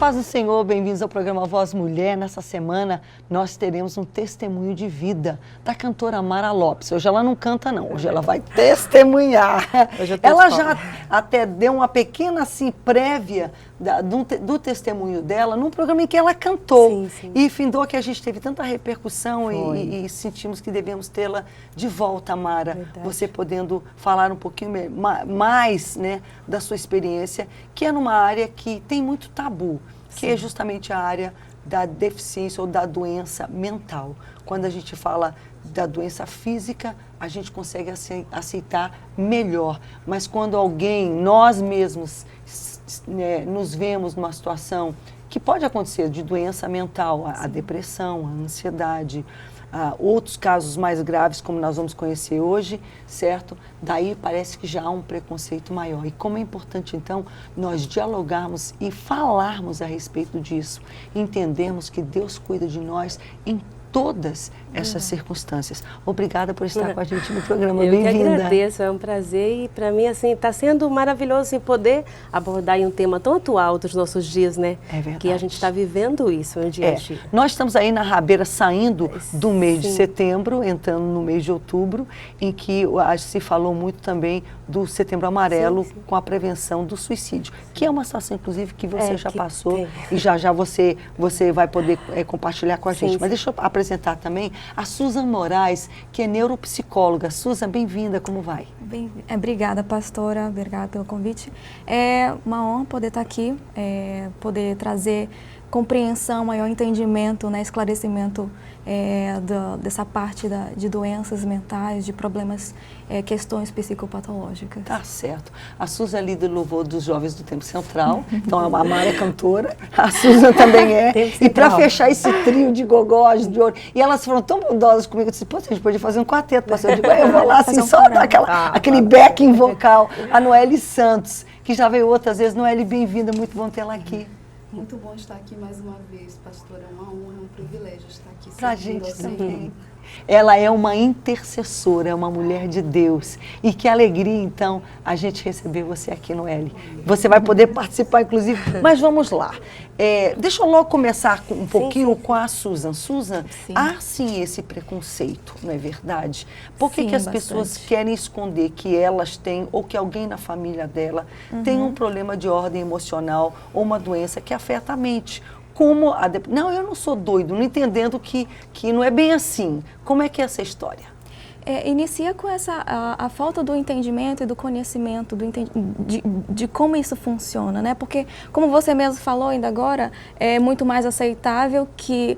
paz do Senhor, bem-vindos ao programa Voz Mulher. Nessa semana nós teremos um testemunho de vida da cantora Mara Lopes. Hoje ela não canta não, hoje ela vai testemunhar. Ela já até deu uma pequena assim, prévia do testemunho dela num programa em que ela cantou. Sim, sim. E findou que a gente teve tanta repercussão e sentimos que devemos tê-la de volta, Mara. Verdade. Você podendo falar um pouquinho mais, né, da sua experiência, que é numa área que tem muito tabu, que é justamente a área da deficiência ou da doença mental. Quando a gente fala da doença física, a gente consegue aceitar melhor. Mas quando nós mesmos, né, nos vemos numa situação que pode acontecer de doença mental, a depressão, a ansiedade, outros casos mais graves, como nós vamos conhecer hoje, certo? Daí parece que já há um preconceito maior. E como é importante, então, nós dialogarmos e falarmos a respeito disso, entendermos que Deus cuida de nós em todas essas circunstâncias. Obrigada por estar com a gente no programa. Bem-vinda. Eu que agradeço, é um prazer e para mim assim está sendo maravilhoso assim, poder abordar um tema tão atual dos nossos dias, né? É verdade. Que a gente está vivendo isso no dia a dia. Nós estamos aí na rabeira saindo do mês de setembro, entrando no mês de outubro, em que se falou muito também do Setembro Amarelo com a prevenção do suicídio, que é uma situação, inclusive, que você já passou e já você vai poder compartilhar com a gente. Mas deixa eu apresentar também a Susan Moraes, que é neuropsicóloga. Susan, bem-vinda, como vai? Obrigada, pastora, obrigada pelo convite. É uma honra poder estar aqui, poder trazer compreensão, maior entendimento, né, esclarecimento dessa parte de doenças mentais, de problemas, questões psicopatológicas. Tá certo. A Susan é líder do louvor dos jovens do Tempo Central, então a Mara é cantora, a Susan também é. E para fechar esse trio de gogós de ouro, e elas foram tão bondosas comigo, eu disse, pô, a gente pode fazer um quarteto, pastor. Eu digo, eu vou lá assim, só dar aquele backing vocal, a Noelle Santos, que já veio outras vezes. Noelle, bem-vinda, muito bom tê-la aqui. Muito bom estar aqui mais uma vez, pastora. É uma honra, é um privilégio estar aqui. Pra gente também. Ela é uma intercessora, é uma mulher de Deus. E que alegria, então, a gente receber você aqui no L. Você vai poder participar, inclusive. Mas vamos lá. Deixa eu logo começar um pouquinho com a Susan. Susan, há sim esse preconceito, não é verdade? Por que as pessoas querem esconder que elas têm, ou que alguém na família dela tem um problema de ordem emocional ou uma doença que afeta a mente? Não, eu não sou doido, não entendendo que não é bem assim. Como é que é essa história? Inicia com a falta do entendimento e do conhecimento de como isso funciona, né? Porque, como você mesmo falou ainda agora, é muito mais aceitável que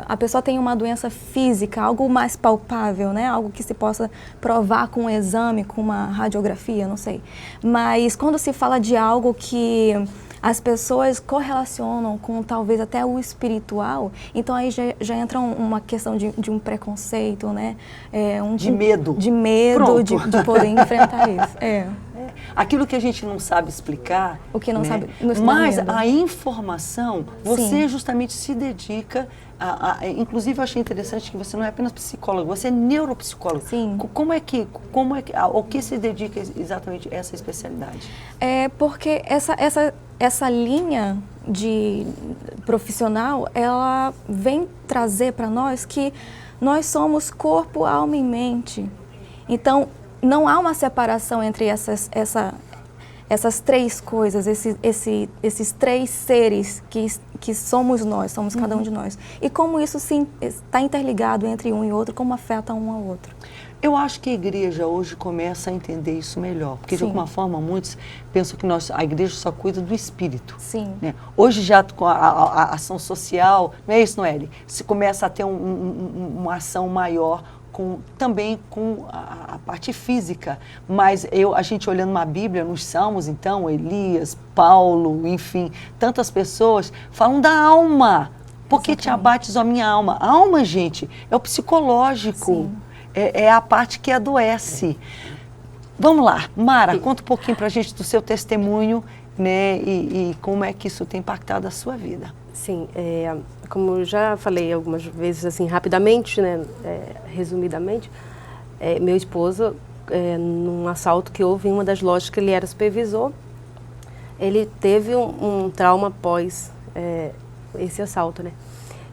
a pessoa tenha uma doença física, algo mais palpável, né? Algo que se possa provar com um exame, com uma radiografia, não sei. Mas quando se fala de algo que as pessoas correlacionam com talvez até o espiritual, então aí já entra uma questão de um preconceito, né? De medo. De medo de poder enfrentar isso. Aquilo que a gente não sabe explicar, o que não sabe, mas a informação, você justamente se dedica inclusive eu achei interessante que você não é apenas psicóloga, você é neuropsicóloga. Sim. Ao que se dedica exatamente essa especialidade? Porque essa linha de profissional, ela vem trazer para nós que nós somos corpo, alma e mente. Então, não há uma separação entre essas três coisas, esses três seres que somos nós, somos cada um de nós. E como isso está interligado entre um e outro, como afeta um ao outro. Eu acho que a igreja hoje começa a entender isso melhor, porque de alguma forma muitos pensam que a igreja só cuida do espírito. Sim. Né? Hoje já com a ação social, não é isso, Noelle? Se começa a ter uma ação maior também com a parte física, mas a gente olhando uma Bíblia, nos Salmos, então, Elias, Paulo, enfim, tantas pessoas falam da alma. Por que te abates a minha alma? A alma, gente, é o psicológico. Sim. É a parte que adoece. Vamos lá, Mara, conta um pouquinho pra gente do seu testemunho, né, e como é que isso tem impactado a sua vida. Sim, como eu já falei algumas vezes, assim, rapidamente, né, resumidamente, meu esposo, num assalto que houve em uma das lojas que ele era supervisor, ele teve um trauma após esse assalto, né?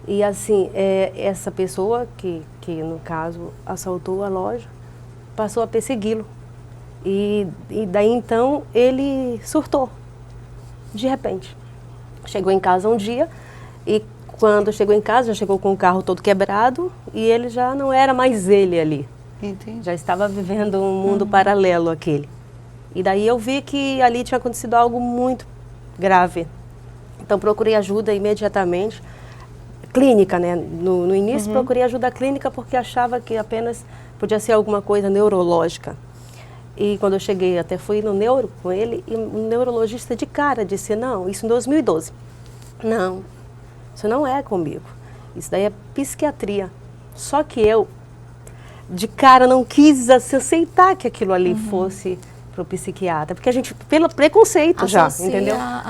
E assim, essa pessoa que no caso assaltou a loja, passou a persegui-lo. E daí então ele surtou, de repente. Chegou em casa um dia e quando chegou em casa, já chegou com o carro todo quebrado e ele já não era mais ele ali. Entendi. Já estava vivendo um mundo paralelo àquele. E daí eu vi que ali tinha acontecido algo muito grave. Então procurei ajuda imediatamente. Clínica, né? No início procurei ajuda clínica porque achava que apenas podia ser alguma coisa neurológica. E quando eu cheguei, até fui no neuro com ele, e o neurologista de cara disse, não, isso em 2012. Não, isso não é comigo. Isso daí é psiquiatria. Só que eu, de cara, não quis aceitar que aquilo ali fosse para o psiquiatra. Porque a gente, pelo preconceito Associa já, entendeu? a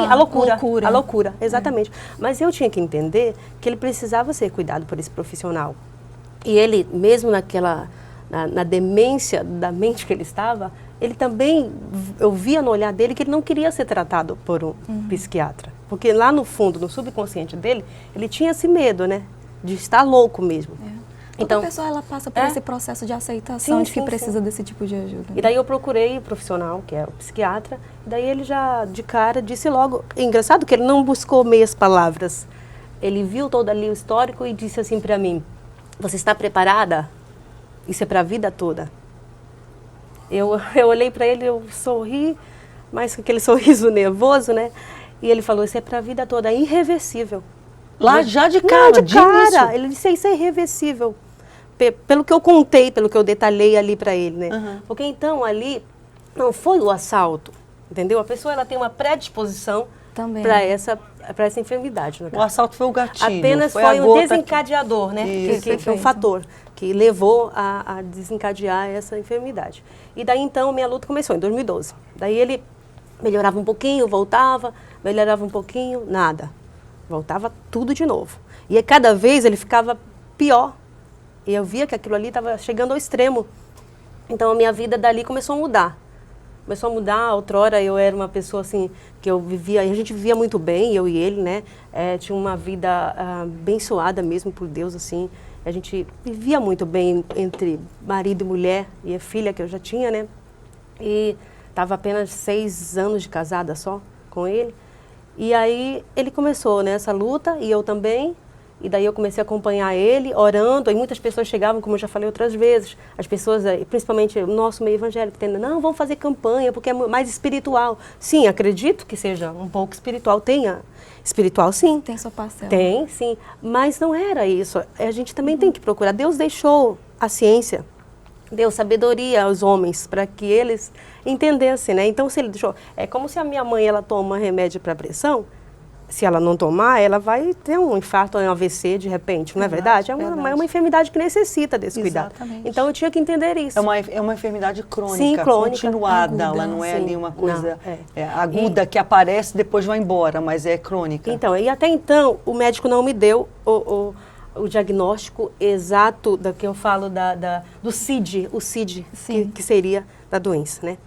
A loucura. loucura. A loucura, exatamente. Mas eu tinha que entender que ele precisava ser cuidado por esse profissional. E ele, mesmo na demência da mente que ele estava, ele também, eu via no olhar dele que ele não queria ser tratado por um psiquiatra. Porque lá no fundo, no subconsciente dele, ele tinha esse medo, né? De estar louco mesmo. Toda pessoa ela passa por esse processo de aceitação de que precisa desse tipo de ajuda. E daí eu procurei o profissional, que é o psiquiatra, e daí ele já, de cara, disse logo... Engraçado que ele não buscou meias palavras. Ele viu todo ali o histórico e disse assim para mim, você está preparada? Isso é para a vida toda. Eu olhei para ele, eu sorri, mas com aquele sorriso nervoso, né? E ele falou, isso é para a vida toda, é irreversível. Lá já de cara, Não, de cara. Ele disse, isso é irreversível. Pelo que eu contei, pelo que eu detalhei ali para ele, né? Porque então ali não foi o assalto, entendeu? A pessoa ela tem uma predisposição para essa enfermidade. O assalto foi o gatilho. Apenas foi um desencadeador, né? Que foi um fator que levou a desencadear essa enfermidade. E daí então minha luta começou em 2012. Daí ele melhorava um pouquinho, voltava, melhorava um pouquinho, nada. Voltava tudo de novo. E cada vez ele ficava pior. E eu via que aquilo ali estava chegando ao extremo. Então a minha vida dali começou a mudar. Começou a mudar. Outrora eu era uma pessoa assim, que eu vivia, a gente vivia muito bem, eu e ele, né? Tinha uma vida abençoada mesmo por Deus, assim. A gente vivia muito bem entre marido e mulher e a filha que eu já tinha, né? E estava apenas 6 anos de casada só com ele. E aí ele começou nessa luta e eu também. E daí eu comecei a acompanhar ele, orando, e muitas pessoas chegavam, como eu já falei outras vezes, as pessoas, principalmente o nosso meio evangélico, não, vamos fazer campanha, porque é mais espiritual. Sim, acredito que seja um pouco espiritual, espiritual sim. Tem sua parcela. Tem, sim, mas não era isso. A gente também tem que procurar. Deus deixou a ciência, deu sabedoria aos homens, para que eles entendessem, né? Então, se ele deixou... É como se a minha mãe, ela toma remédio para pressão, se ela não tomar, ela vai ter um infarto ou um AVC de repente, não é verdade? É uma enfermidade que necessita desse cuidado. Então eu tinha que entender isso. É uma enfermidade crônica, sim, crônica, continuada, aguda, ela não é ali uma coisa aguda que aparece e depois vai embora, mas é crônica. Então, e até então o médico não me deu o diagnóstico exato da que eu falo do CID, que seria da doença, né?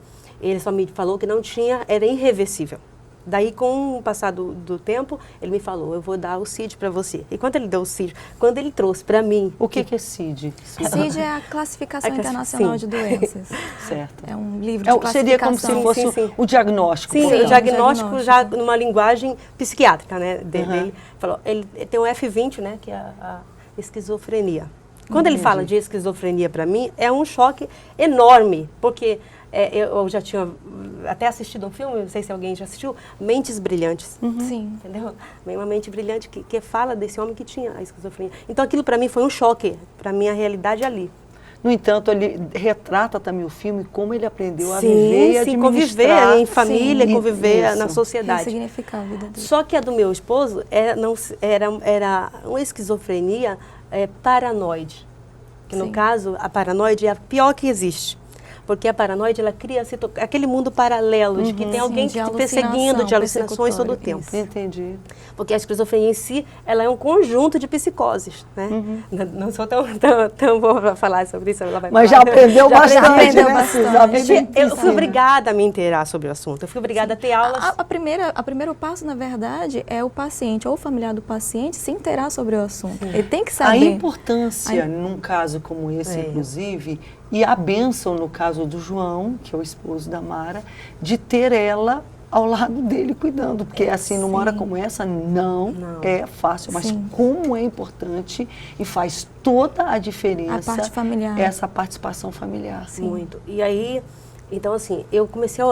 Ele só me falou que não tinha, era irreversível. Daí, com o passar do tempo, ele me falou, eu vou dar o CID para você. E quando ele deu o CID, quando ele trouxe para mim... O que é CID? CID é a Classificação Internacional de Doenças. Certo. É um livro de classificação. Seria como se fosse o diagnóstico. Sim, o diagnóstico já numa linguagem psiquiátrica, né? Ele falou, ele tem o F20, né? Que é a esquizofrenia. Quando ele fala de esquizofrenia para mim, é um choque enorme, porque... eu já tinha até assistido um filme, não sei se alguém já assistiu, Mentes Brilhantes. Sim. Entendeu? Uma mente brilhante que fala desse homem que tinha a esquizofrenia. Então aquilo para mim foi um choque, para minha realidade ali. No entanto, ele retrata também o filme como ele aprendeu a viver e administrar. Conviver em família, conviver na sociedade. Ressignificar a vida dele. Só que a do meu esposo era uma esquizofrenia paranoide. Que no caso, a paranoide é a pior que existe. Porque a paranoide, ela cria aquele mundo paralelo de que tem alguém te perseguindo, de alucinações todo o tempo. Entendi. Porque a esquizofrenia em si, ela é um conjunto de psicoses, né? Não sou tão boa para falar sobre isso. Ela vai Mas falar. já aprendeu bastante, aprendeu né? bastante. Eu fui obrigada a me inteirar sobre o assunto. Eu fui obrigada a ter aulas. O primeiro passo, na verdade, é o paciente ou o familiar do paciente se inteirar sobre o assunto. Ele tem que A saber. importância, num caso como esse, inclusive, e a bênção no caso do João, que é o esposo da Mara, de ter ela ao lado dele cuidando, porque assim, numa hora como essa, não é fácil, mas como é importante e faz toda a diferença A parte familiar. essa participação familiar. Muito. E aí, então assim, eu comecei a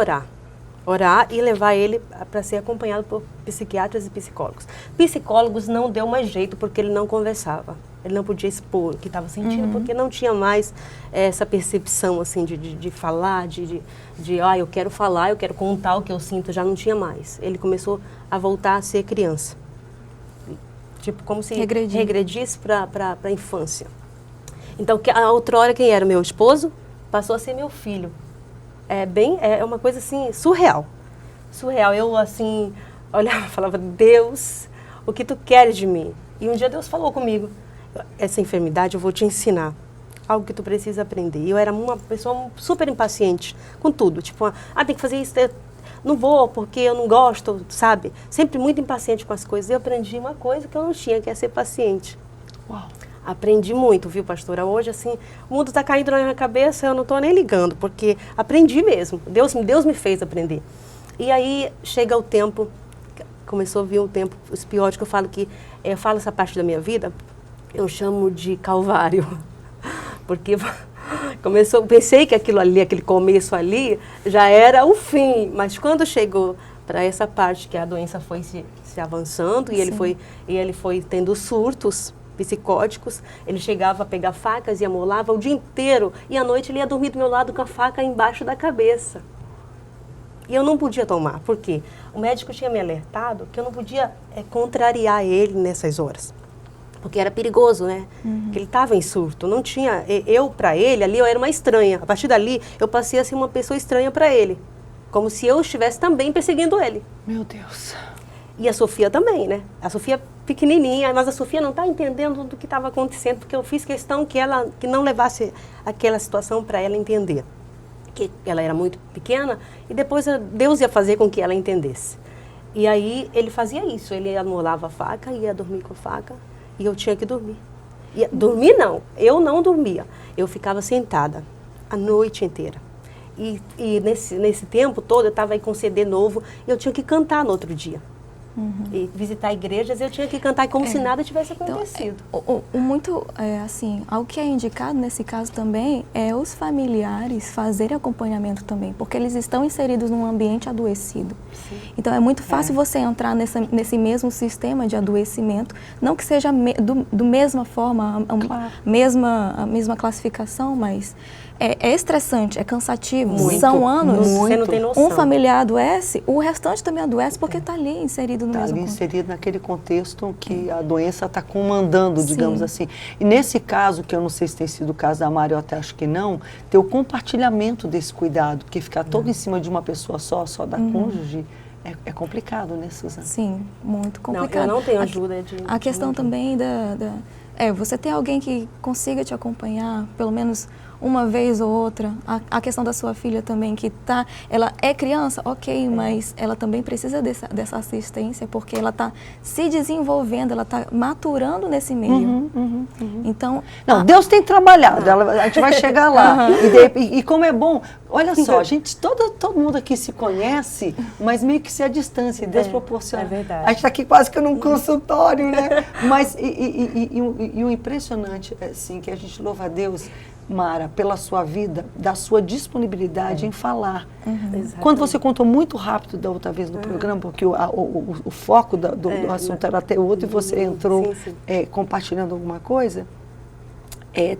orar e levar ele para ser acompanhado por psiquiatras e psicólogos. Psicólogos não deu mais jeito porque ele não conversava. Ele não podia expor o que estava sentindo, porque não tinha mais essa percepção assim de falar, eu quero falar, eu quero contar o que eu sinto, já não tinha mais. Ele começou a voltar a ser criança. Tipo, como se regredisse para a infância. Então, a outrora, quem era meu esposo, passou a ser meu filho. É uma coisa assim, surreal. Surreal. Eu assim, olhava e falava, Deus, o que tu queres de mim? E um dia Deus falou comigo, essa enfermidade eu vou te ensinar algo que tu precisa aprender. E eu era uma pessoa super impaciente com tudo, tipo, tem que fazer isso, não vou porque eu não gosto, sabe? Sempre muito impaciente com as coisas. E eu aprendi uma coisa que eu não tinha, que é ser paciente. Uau. Aprendi muito, viu, pastora? Hoje, assim, o mundo está caindo na minha cabeça, eu não estou nem ligando, porque aprendi mesmo. Deus me fez aprender. E aí chega o tempo, começou a vir um tempo espiótico, eu falo essa parte da minha vida, eu chamo de calvário, porque pensei que aquele começo ali já era o fim, mas quando chegou para essa parte que a doença foi se avançando e ele foi tendo surtos psicóticos, ele chegava a pegar facas e amolava o dia inteiro e à noite ele ia dormir do meu lado com a faca embaixo da cabeça. E eu não podia tomar, por quê? O médico tinha me alertado que eu não podia contrariar ele nessas horas. Porque era perigoso, né? Que ele estava em surto, não tinha... para ele, ali eu era uma estranha. A partir dali, eu passei a ser uma pessoa estranha para ele. Como se eu estivesse também perseguindo ele. Meu Deus. E a Sofia também, né? A Sofia pequenininha, mas a Sofia não está entendendo do que estava acontecendo, porque eu fiz questão que não levasse aquela situação para ela entender. Que ela era muito pequena e depois Deus ia fazer com que ela entendesse. E aí ele fazia isso, ele amolava a faca, ia dormir com a faca. E eu tinha que dormir. Dormir não, eu não dormia. Eu ficava sentada a noite inteira. E nesse tempo todo eu estava aí com CD novo e eu tinha que cantar no outro dia. E visitar igrejas, eu tinha que cantar como se nada tivesse acontecido. Então, assim, algo que é indicado nesse caso também é os familiares fazerem acompanhamento também, porque eles estão inseridos num ambiente adoecido. Sim. Então, é muito fácil você entrar nesse mesmo sistema de adoecimento, não que seja do mesma forma, a mesma classificação, mas é estressante, é cansativo. Muito, são anos. Você não tem noção. Um familiar adoece, o restante também adoece porque está ali inserido no mesmo contexto. Inserido naquele contexto que a doença está comandando, digamos assim. E nesse caso, que eu não sei se tem sido o caso da Mari, eu até acho que não, ter o compartilhamento desse cuidado, porque ficar todo em cima de uma pessoa só da cônjuge, é complicado, né, Suzana? Sim, muito complicado. Eu não tenho ajuda A questão também você ter alguém que consiga te acompanhar, pelo menos uma vez ou outra. A questão da sua filha também, ela é criança, ok, mas ela também precisa dessa assistência, porque ela está se desenvolvendo, ela está maturando nesse meio. Então... Não, Deus tem trabalhado, a gente vai chegar lá. E como é bom, olha só, gente, todo mundo aqui se conhece, mas meio que se a distância, Deus proporciona. É verdade. A gente está aqui quase que num consultório, né? Mas, o impressionante, assim, que a gente louva a Deus, Mara, pela sua vida, da sua disponibilidade em falar. Quando você contou muito rápido da outra vez no programa, porque o foco do assunto era até outro, e você entrou compartilhando alguma coisa,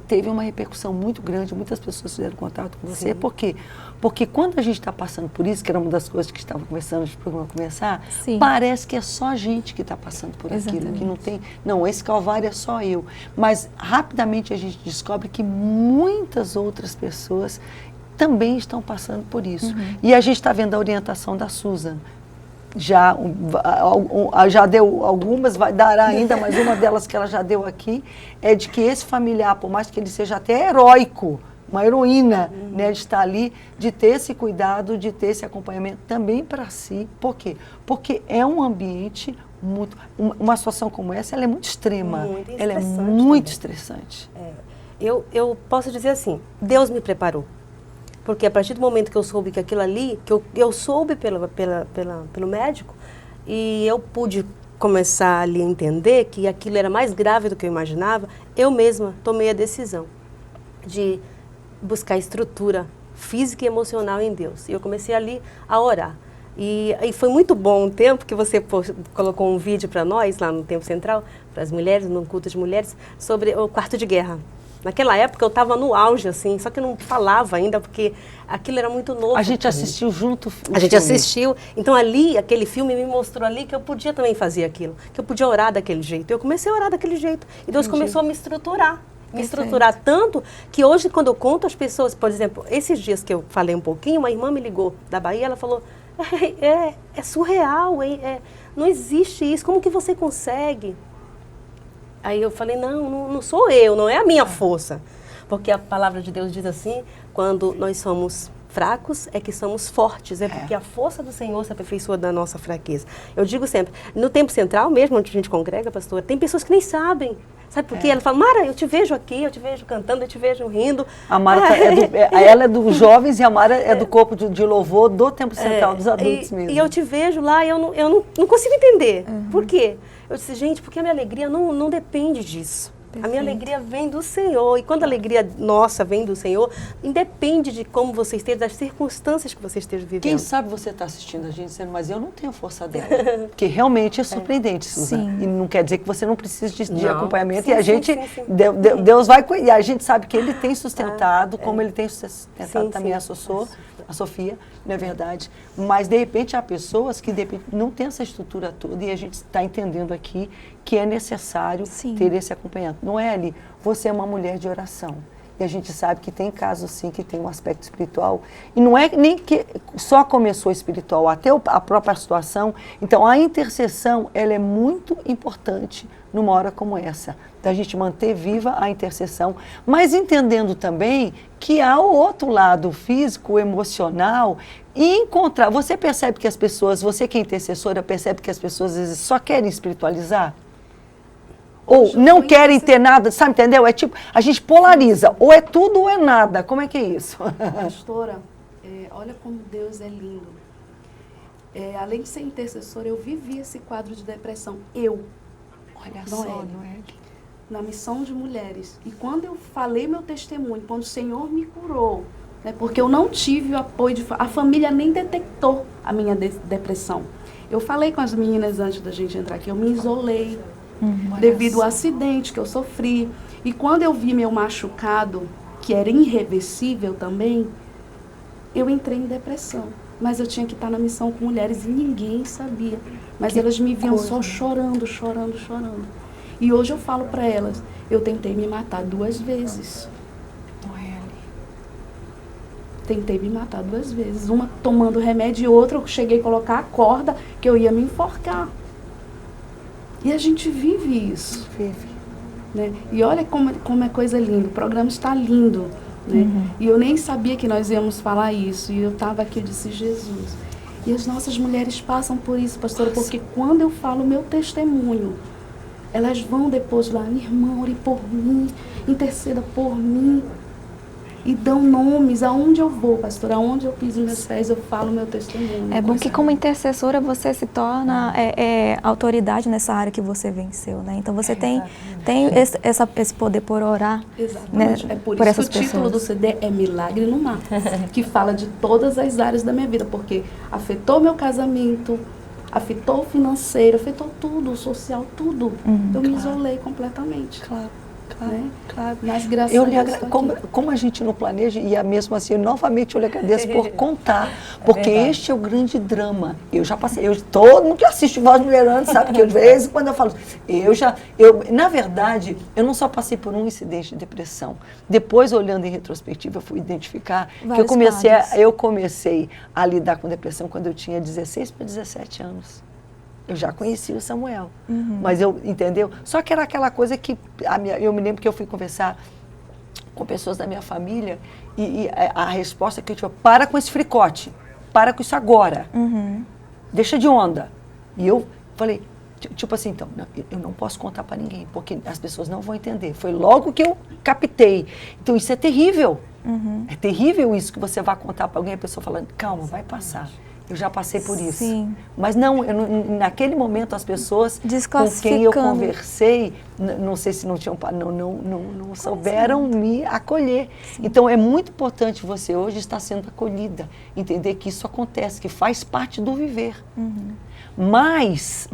teve uma repercussão muito grande, muitas pessoas fizeram contato com você. Por quê? Porque quando a gente está passando por isso, que era uma das coisas que estava conversando antes do programa começar, parece que é só a gente que está passando por aquilo, que não tem... Não, esse calvário é só eu. Mas rapidamente a gente descobre que muitas outras pessoas também estão passando por isso. E a gente está vendo a orientação da Susan. Já deu algumas, vai dar ainda, mas uma delas que ela já deu aqui é de que esse familiar, por mais que ele seja até heróico, uma heroína, né, de estar ali, de ter esse cuidado, de ter esse acompanhamento também para si. Por quê? Porque é um ambiente muito... Uma situação como essa, ela é muito extrema. Ela é muito estressante. Eu posso dizer assim, Deus me preparou. Porque a partir do momento que eu soube que aquilo ali, que eu soube pelo médico, e eu pude começar ali a entender que aquilo era mais grave do que eu imaginava, eu mesma tomei a decisão de buscar estrutura física e emocional em Deus. E eu comecei ali a orar. E foi muito bom um tempo que você colocou um vídeo para nós, lá no Tempo Central, para as mulheres, no culto de mulheres, sobre o quarto de guerra. Naquela época eu estava no auge, assim, só que eu não falava ainda, porque aquilo era muito novo. A gente assistiu junto a gente assistiu. Então ali, aquele filme me mostrou ali que eu podia também fazer aquilo, que eu podia orar daquele jeito. Eu comecei a orar daquele jeito. E Deus começou a me estruturar. Me estruturar tanto que hoje, quando eu conto às pessoas, por exemplo, esses dias que eu falei um pouquinho, uma irmã me ligou da Bahia, ela falou, é surreal, não existe isso, como que você consegue? Aí eu falei, não sou eu, não é a minha força. Porque a palavra de Deus diz assim, quando nós somos fracos, é que somos fortes. É porque a força do Senhor se aperfeiçoa da nossa fraqueza. Eu digo sempre, no Tempo Central mesmo, onde a gente congrega, pastora, tem pessoas que nem sabem. Sabe por quê? Ela fala, Mara, eu te vejo aqui, eu te vejo cantando, eu te vejo rindo. A Mara ela é dos jovens e a Mara é do corpo de louvor do Tempo Central, dos adultos mesmo. E eu te vejo lá e eu não consigo entender. Por quê? Eu disse, gente, porque a minha alegria não depende disso. Perfeito. A minha alegria vem do Senhor. E quando a alegria nossa vem do Senhor, independe de como você esteja, das circunstâncias que você esteja vivendo. Quem sabe você está assistindo a gente dizendo, mas eu não tenho força dela. Porque realmente é surpreendente, Susan. E não quer dizer que você não precise de acompanhamento. Sim, e a gente, Deus vai cuidar. E a gente sabe que Ele tem sustentado, como Ele tem sustentado também a Sofia, não é verdade? Mas, de repente, há pessoas que de repente, não têm essa estrutura toda e a gente está entendendo aqui que é necessário ter esse acompanhamento. Não é, Ali? Você é uma mulher de oração. E a gente sabe que tem casos, sim, que tem um aspecto espiritual. E não é nem que só começou espiritual, até a própria situação. Então, a intercessão, ela é muito importante numa hora como essa. Da gente manter viva a intercessão, mas entendendo também que há o outro lado físico, emocional, e encontrar. Você percebe que as pessoas, você que é intercessora, percebe que as pessoas às vezes só querem espiritualizar? Ou não querem ter nada, sabe, entendeu? É tipo, a gente polariza, ou é tudo ou é nada. Como é que é isso? Pastora, olha como Deus é lindo. Além de ser intercessora, eu vivi esse quadro de depressão. Olha só, não é? Na missão de mulheres. E quando eu falei meu testemunho, quando o Senhor me curou, né, porque eu não tive o apoio, a família nem detectou a minha depressão. Eu falei com as meninas antes da gente entrar aqui, eu me isolei. Devido ao acidente que eu sofri. E quando eu vi meu machucado, que era irreversível também, eu entrei em depressão. Mas eu tinha que estar na missão com mulheres e ninguém sabia. Mas elas me viam só chorando. E hoje eu falo para elas, eu tentei me matar 2 vezes. Tentei me matar 2 vezes. Uma tomando remédio e outra eu cheguei a colocar a corda que eu ia me enforcar. E a gente vive isso. Né? E olha como é coisa linda. O programa está lindo. Né? E eu nem sabia que nós íamos falar isso. E eu estava aqui, eu disse, Jesus. E as nossas mulheres passam por isso, pastora, porque quando eu falo o meu testemunho, elas vão depois lá, minha irmã, ore por mim, interceda por mim. E dão nomes aonde eu vou, pastora, aonde eu piso meus pés, eu falo meu testemunho. É bom que como intercessora você se torna autoridade nessa área que você venceu, né? Então você tem esse poder por orar. Exatamente. Né, é por isso que o título do CD é Milagre no Mar, que fala de todas as áreas da minha vida, porque afetou meu casamento, afetou o financeiro, afetou tudo, o social, tudo. Eu me isolei completamente. Claro. Claro, né? claro. Mas graças Eu a lhe Deus agra... estou aqui. como a gente não planeja, e mesmo assim, novamente eu lhe agradeço por contar, porque este é o grande drama. Eu já passei, todo mundo que assiste Voz Mulherando sabe que eu, de vez em quando eu falo, na verdade, eu não só passei por um incidente de depressão. Depois, olhando em retrospectiva, eu fui identificar que eu comecei a lidar com depressão quando eu tinha 16 para 17 anos. Eu já conhecia o Samuel, mas entendeu? Só que era aquela coisa que, eu me lembro que eu fui conversar com pessoas da minha família e a resposta que eu tive, para com esse fricote, para com isso agora, deixa de onda. E eu falei, tipo assim, então, eu não posso contar para ninguém, porque as pessoas não vão entender. Foi logo que eu captei. Então, isso é terrível. É terrível isso que você vai contar para alguém, a pessoa falando, calma, vai passar. Eu já passei por isso. Sim. Mas não, naquele momento as pessoas com quem eu conversei, não sei se não tinham, não souberam me acolher. Sim. Então é muito importante você hoje estar sendo acolhida, entender que isso acontece, que faz parte do viver. Mas,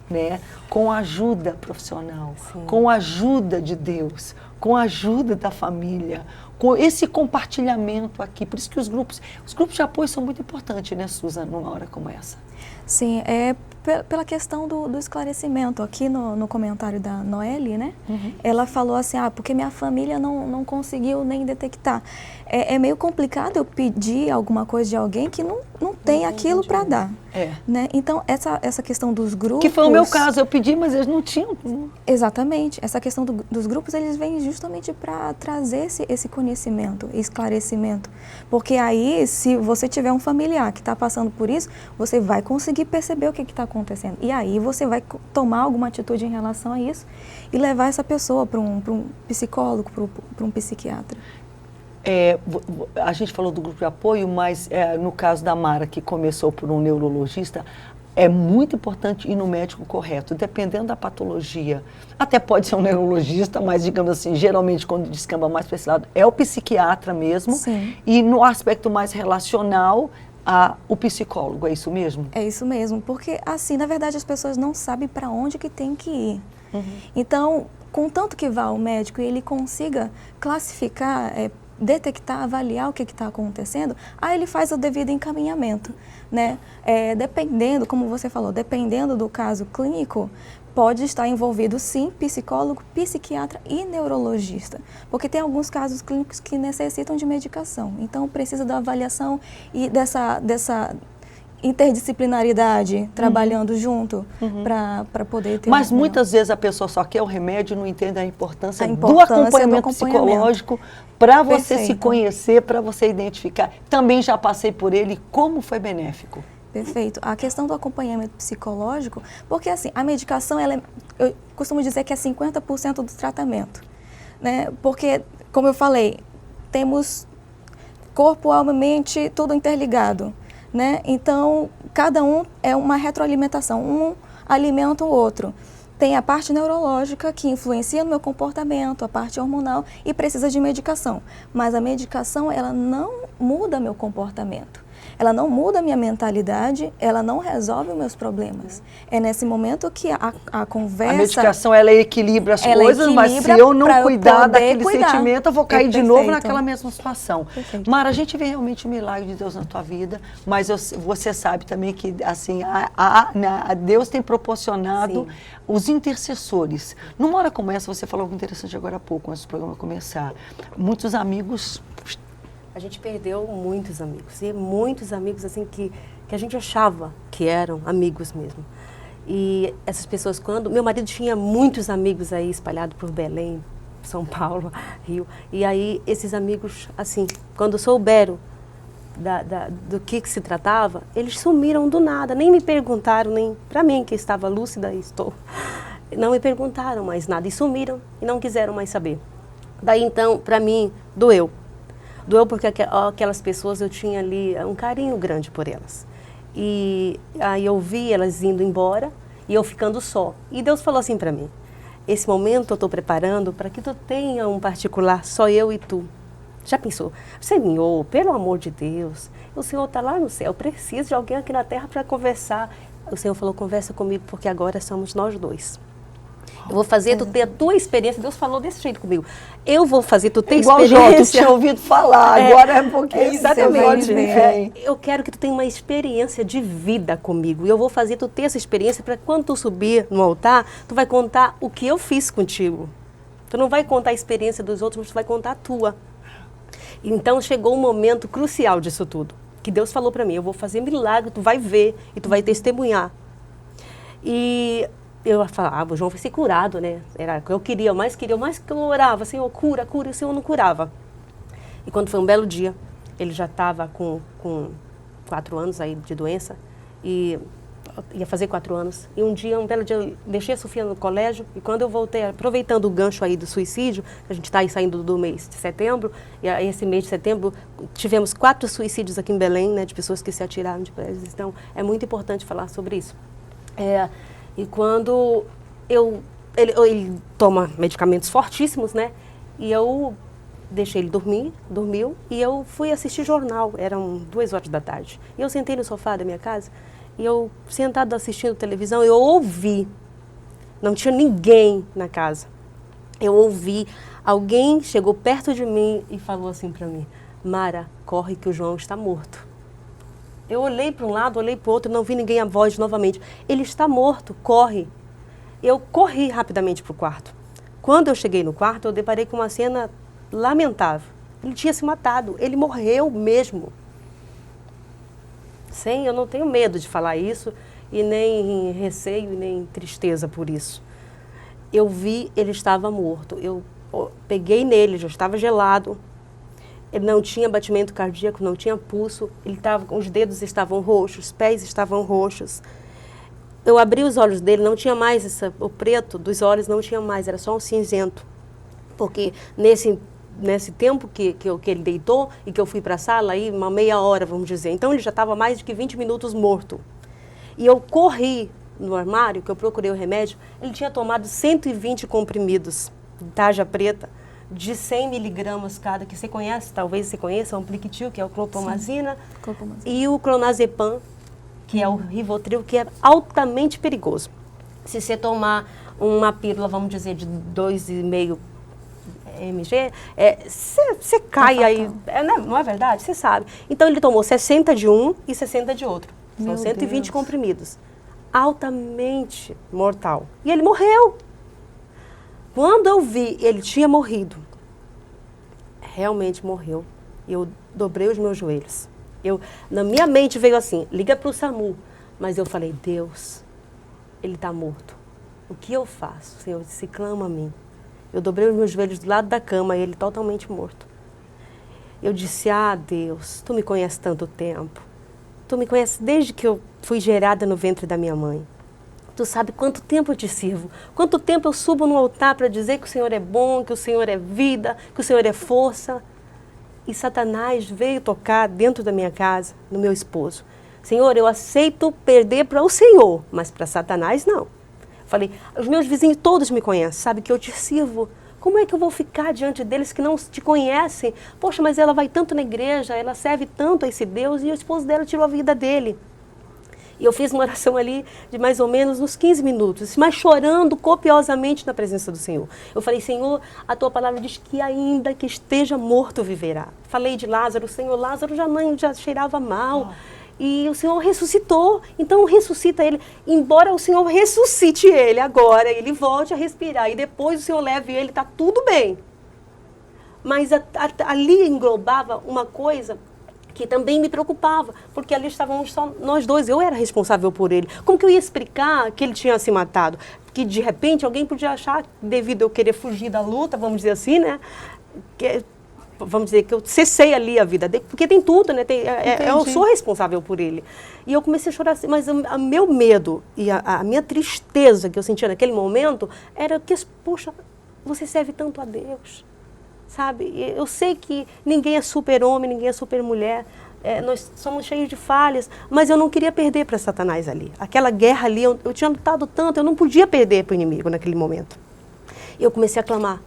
né, com a ajuda profissional, com a ajuda de Deus, com a ajuda da família, com esse compartilhamento aqui. Por isso que os grupos de apoio são muito importantes, né, Suzana, numa hora como essa. Sim, pela questão do esclarecimento. Aqui no comentário da Noeli, né? Ela falou assim, porque minha família não conseguiu nem detectar. É meio complicado eu pedir alguma coisa de alguém que não tem aquilo para dar. Né? Então, essa questão dos grupos... Que foi o meu caso, eu pedi, mas eles não tinham. Exatamente. Essa questão dos grupos, eles vêm justamente para trazer esse conhecimento, esclarecimento. Porque aí, se você tiver um familiar que está passando por isso, você vai conseguir perceber o que está acontecendo. E aí você vai tomar alguma atitude em relação a isso e levar essa pessoa para um psicólogo, para um psiquiatra. A gente falou do grupo de apoio, mas no caso da Mara, que começou por um neurologista, é muito importante ir no médico correto, dependendo da patologia. Até pode ser um neurologista, mas, digamos assim, geralmente quando descamba mais para esse lado, é o psiquiatra mesmo. Sim. E no aspecto mais relacional, o psicólogo, é isso mesmo? É isso mesmo, porque assim, na verdade, as pessoas não sabem para onde que tem que ir. Então, contanto que vá ao médico e ele consiga classificar, detectar, avaliar o que está acontecendo, aí ele faz o devido encaminhamento, né? Dependendo, como você falou, dependendo do caso clínico, pode estar envolvido sim psicólogo, psiquiatra e neurologista, porque tem alguns casos clínicos que necessitam de medicação, então precisa da avaliação e dessa interdisciplinaridade, trabalhando junto para poder ter... Mas muitas vezes a pessoa só quer o remédio e não entende a importância do acompanhamento psicológico para você se conhecer, para você identificar. Também já passei por ele, como foi benéfico. Perfeito. A questão do acompanhamento psicológico, porque assim, a medicação, eu costumo dizer que é 50% do tratamento, né? Porque, como eu falei, temos corpo, alma, mente, tudo interligado. Né? Então, cada um é uma retroalimentação, um alimenta o outro. Tem a parte neurológica que influencia no meu comportamento, a parte hormonal e precisa de medicação. Mas a medicação, ela não muda meu comportamento. Ela não muda a minha mentalidade, ela não resolve os meus problemas. É nesse momento que a conversa... A medicação, ela equilibra as coisas, mas se eu não cuidar daquele sentimento, eu vou cair de novo naquela mesma situação. Perfeito. Mara, a gente vê realmente o milagre de Deus na tua vida, mas você sabe também que assim, Deus tem proporcionado os intercessores. Numa hora como essa, você falou algo interessante agora há pouco, antes do programa começar. Muitos amigos... A gente perdeu muitos amigos, e muitos amigos assim que a gente achava que eram amigos mesmo. E essas pessoas, meu marido tinha muitos amigos aí espalhados por Belém, São Paulo, Rio, e aí esses amigos, assim, quando souberam do que se tratava, eles sumiram do nada, nem me perguntaram, nem para mim que estava lúcida e estou, não me perguntaram mais nada, e sumiram e não quiseram mais saber. Daí então, para mim, doeu. Doeu porque aquelas pessoas, eu tinha ali um carinho grande por elas. E aí eu vi elas indo embora e eu ficando só. E Deus falou assim para mim, esse momento eu estou preparando para que tu tenha um particular, só eu e tu. Já pensou? Senhor, pelo amor de Deus, o Senhor está lá no céu, eu preciso de alguém aqui na terra para conversar. O Senhor falou, conversa comigo porque agora somos nós dois. Eu vou fazer tu ter a tua experiência. Deus falou desse jeito comigo. Eu vou fazer tu ter igual experiência. Igual tinha ouvido falar, agora é porque exatamente. Eu quero que tu tenha uma experiência de vida comigo. E eu vou fazer tu ter essa experiência para quando tu subir no altar, tu vai contar o que eu fiz contigo. Tu não vai contar a experiência dos outros, mas tu vai contar a tua. Então chegou um momento crucial disso tudo. Que Deus falou para mim, eu vou fazer milagre, tu vai ver e tu vai testemunhar. E eu falava, o João vai ser curado, né? Era o que eu queria, eu mais que eu orava, Senhor, cura, cura, e o Senhor não curava. E quando foi um belo dia, ele já estava com 4 anos aí de doença, e ia fazer 4 anos. E um belo dia, eu deixei a Sofia no colégio, e quando eu voltei, aproveitando o gancho aí do suicídio, a gente está aí saindo do mês de setembro, e esse mês de setembro tivemos 4 suicídios aqui em Belém, né, de pessoas que se atiraram de prédios. Então, é muito importante falar sobre isso. E quando ele toma medicamentos fortíssimos, né? E eu deixei ele dormiu, e eu fui assistir jornal, eram 2 horas da tarde. E eu sentei no sofá da minha casa, e eu, sentado assistindo televisão, eu ouvi, não tinha ninguém na casa, eu ouvi, alguém chegou perto de mim e falou assim para mim, Mara, corre que o João está morto. Eu olhei para um lado, olhei para o outro, não vi ninguém, a voz novamente. Ele está morto, corre. Eu corri rapidamente para o quarto. Quando eu cheguei no quarto, eu deparei com uma cena lamentável. Ele tinha se matado, ele morreu mesmo. Eu não tenho medo de falar isso, e nem receio, e nem tristeza por isso. Eu vi, ele estava morto. Eu peguei nele, já estava gelado. Ele não tinha batimento cardíaco, não tinha pulso, os dedos estavam roxos, os pés estavam roxos. Eu abri os olhos dele, não tinha mais o preto dos olhos, não tinha mais, era só um cinzento. Porque nesse tempo que ele deitou e que eu fui para a sala, aí uma meia hora, vamos dizer, então ele já estava mais de que 20 minutos morto. E eu corri no armário, que eu procurei o remédio, ele tinha tomado 120 comprimidos de tarja preta, de 100 miligramas cada, que você conhece, talvez você conheça, o Ampliquitil, que é o clopomazina, e o clonazepam, que é o Rivotril, que é altamente perigoso. Se você tomar uma pílula, vamos dizer, de 2,5 mg, você cai aí, não é verdade? Você sabe. Então ele tomou 60 de um e 60 de outro. São 120 comprimidos. Altamente mortal. E ele morreu. Quando eu vi, ele tinha morrido. Realmente morreu. Eu dobrei os meus joelhos. Na minha mente veio assim, liga para o SAMU. Mas eu falei, Deus, ele está morto. O que eu faço? Senhor, se clama a mim. Eu dobrei os meus joelhos do lado da cama, ele totalmente morto. Eu disse, Deus, tu me conheces tanto tempo. Tu me conheces desde que eu fui gerada no ventre da minha mãe. Tu sabe quanto tempo eu te sirvo, quanto tempo eu subo no altar para dizer que o Senhor é bom, que o Senhor é vida, que o Senhor é força. E Satanás veio tocar dentro da minha casa, no meu esposo. Senhor, eu aceito perder para o Senhor, mas para Satanás não. Falei, os meus vizinhos todos me conhecem, sabe que eu te sirvo. Como é que eu vou ficar diante deles que não te conhecem? Poxa, mas ela vai tanto na igreja, ela serve tanto a esse Deus e o esposo dela tirou a vida dele. E eu fiz uma oração ali de mais ou menos uns 15 minutos, mas chorando copiosamente na presença do Senhor. Eu falei, Senhor, a tua palavra diz que ainda que esteja morto viverá. Falei de Lázaro, Senhor, Lázaro já cheirava mal. E o Senhor ressuscitou, então ressuscita ele. Embora o Senhor ressuscite ele agora, ele volte a respirar e depois o Senhor leve ele, está tudo bem. Mas ali englobava uma coisa que também me preocupava, porque ali estávamos só nós dois, eu era responsável por ele. Como que eu ia explicar que ele tinha se matado? Que de repente alguém podia achar, devido a eu querer fugir da luta, vamos dizer assim, né? Vamos dizer que eu cessei ali a vida dele, porque tem tudo, né? Eu sou responsável por ele. E eu comecei a chorar assim, mas o meu medo e a minha tristeza que eu sentia naquele momento era que, poxa, você serve tanto a Deus. Sabe, eu sei que ninguém é super-homem, ninguém é super-mulher, nós somos cheios de falhas, mas eu não queria perder para Satanás ali. Aquela guerra ali, eu tinha lutado tanto, eu não podia perder para o inimigo naquele momento. E eu comecei a clamar.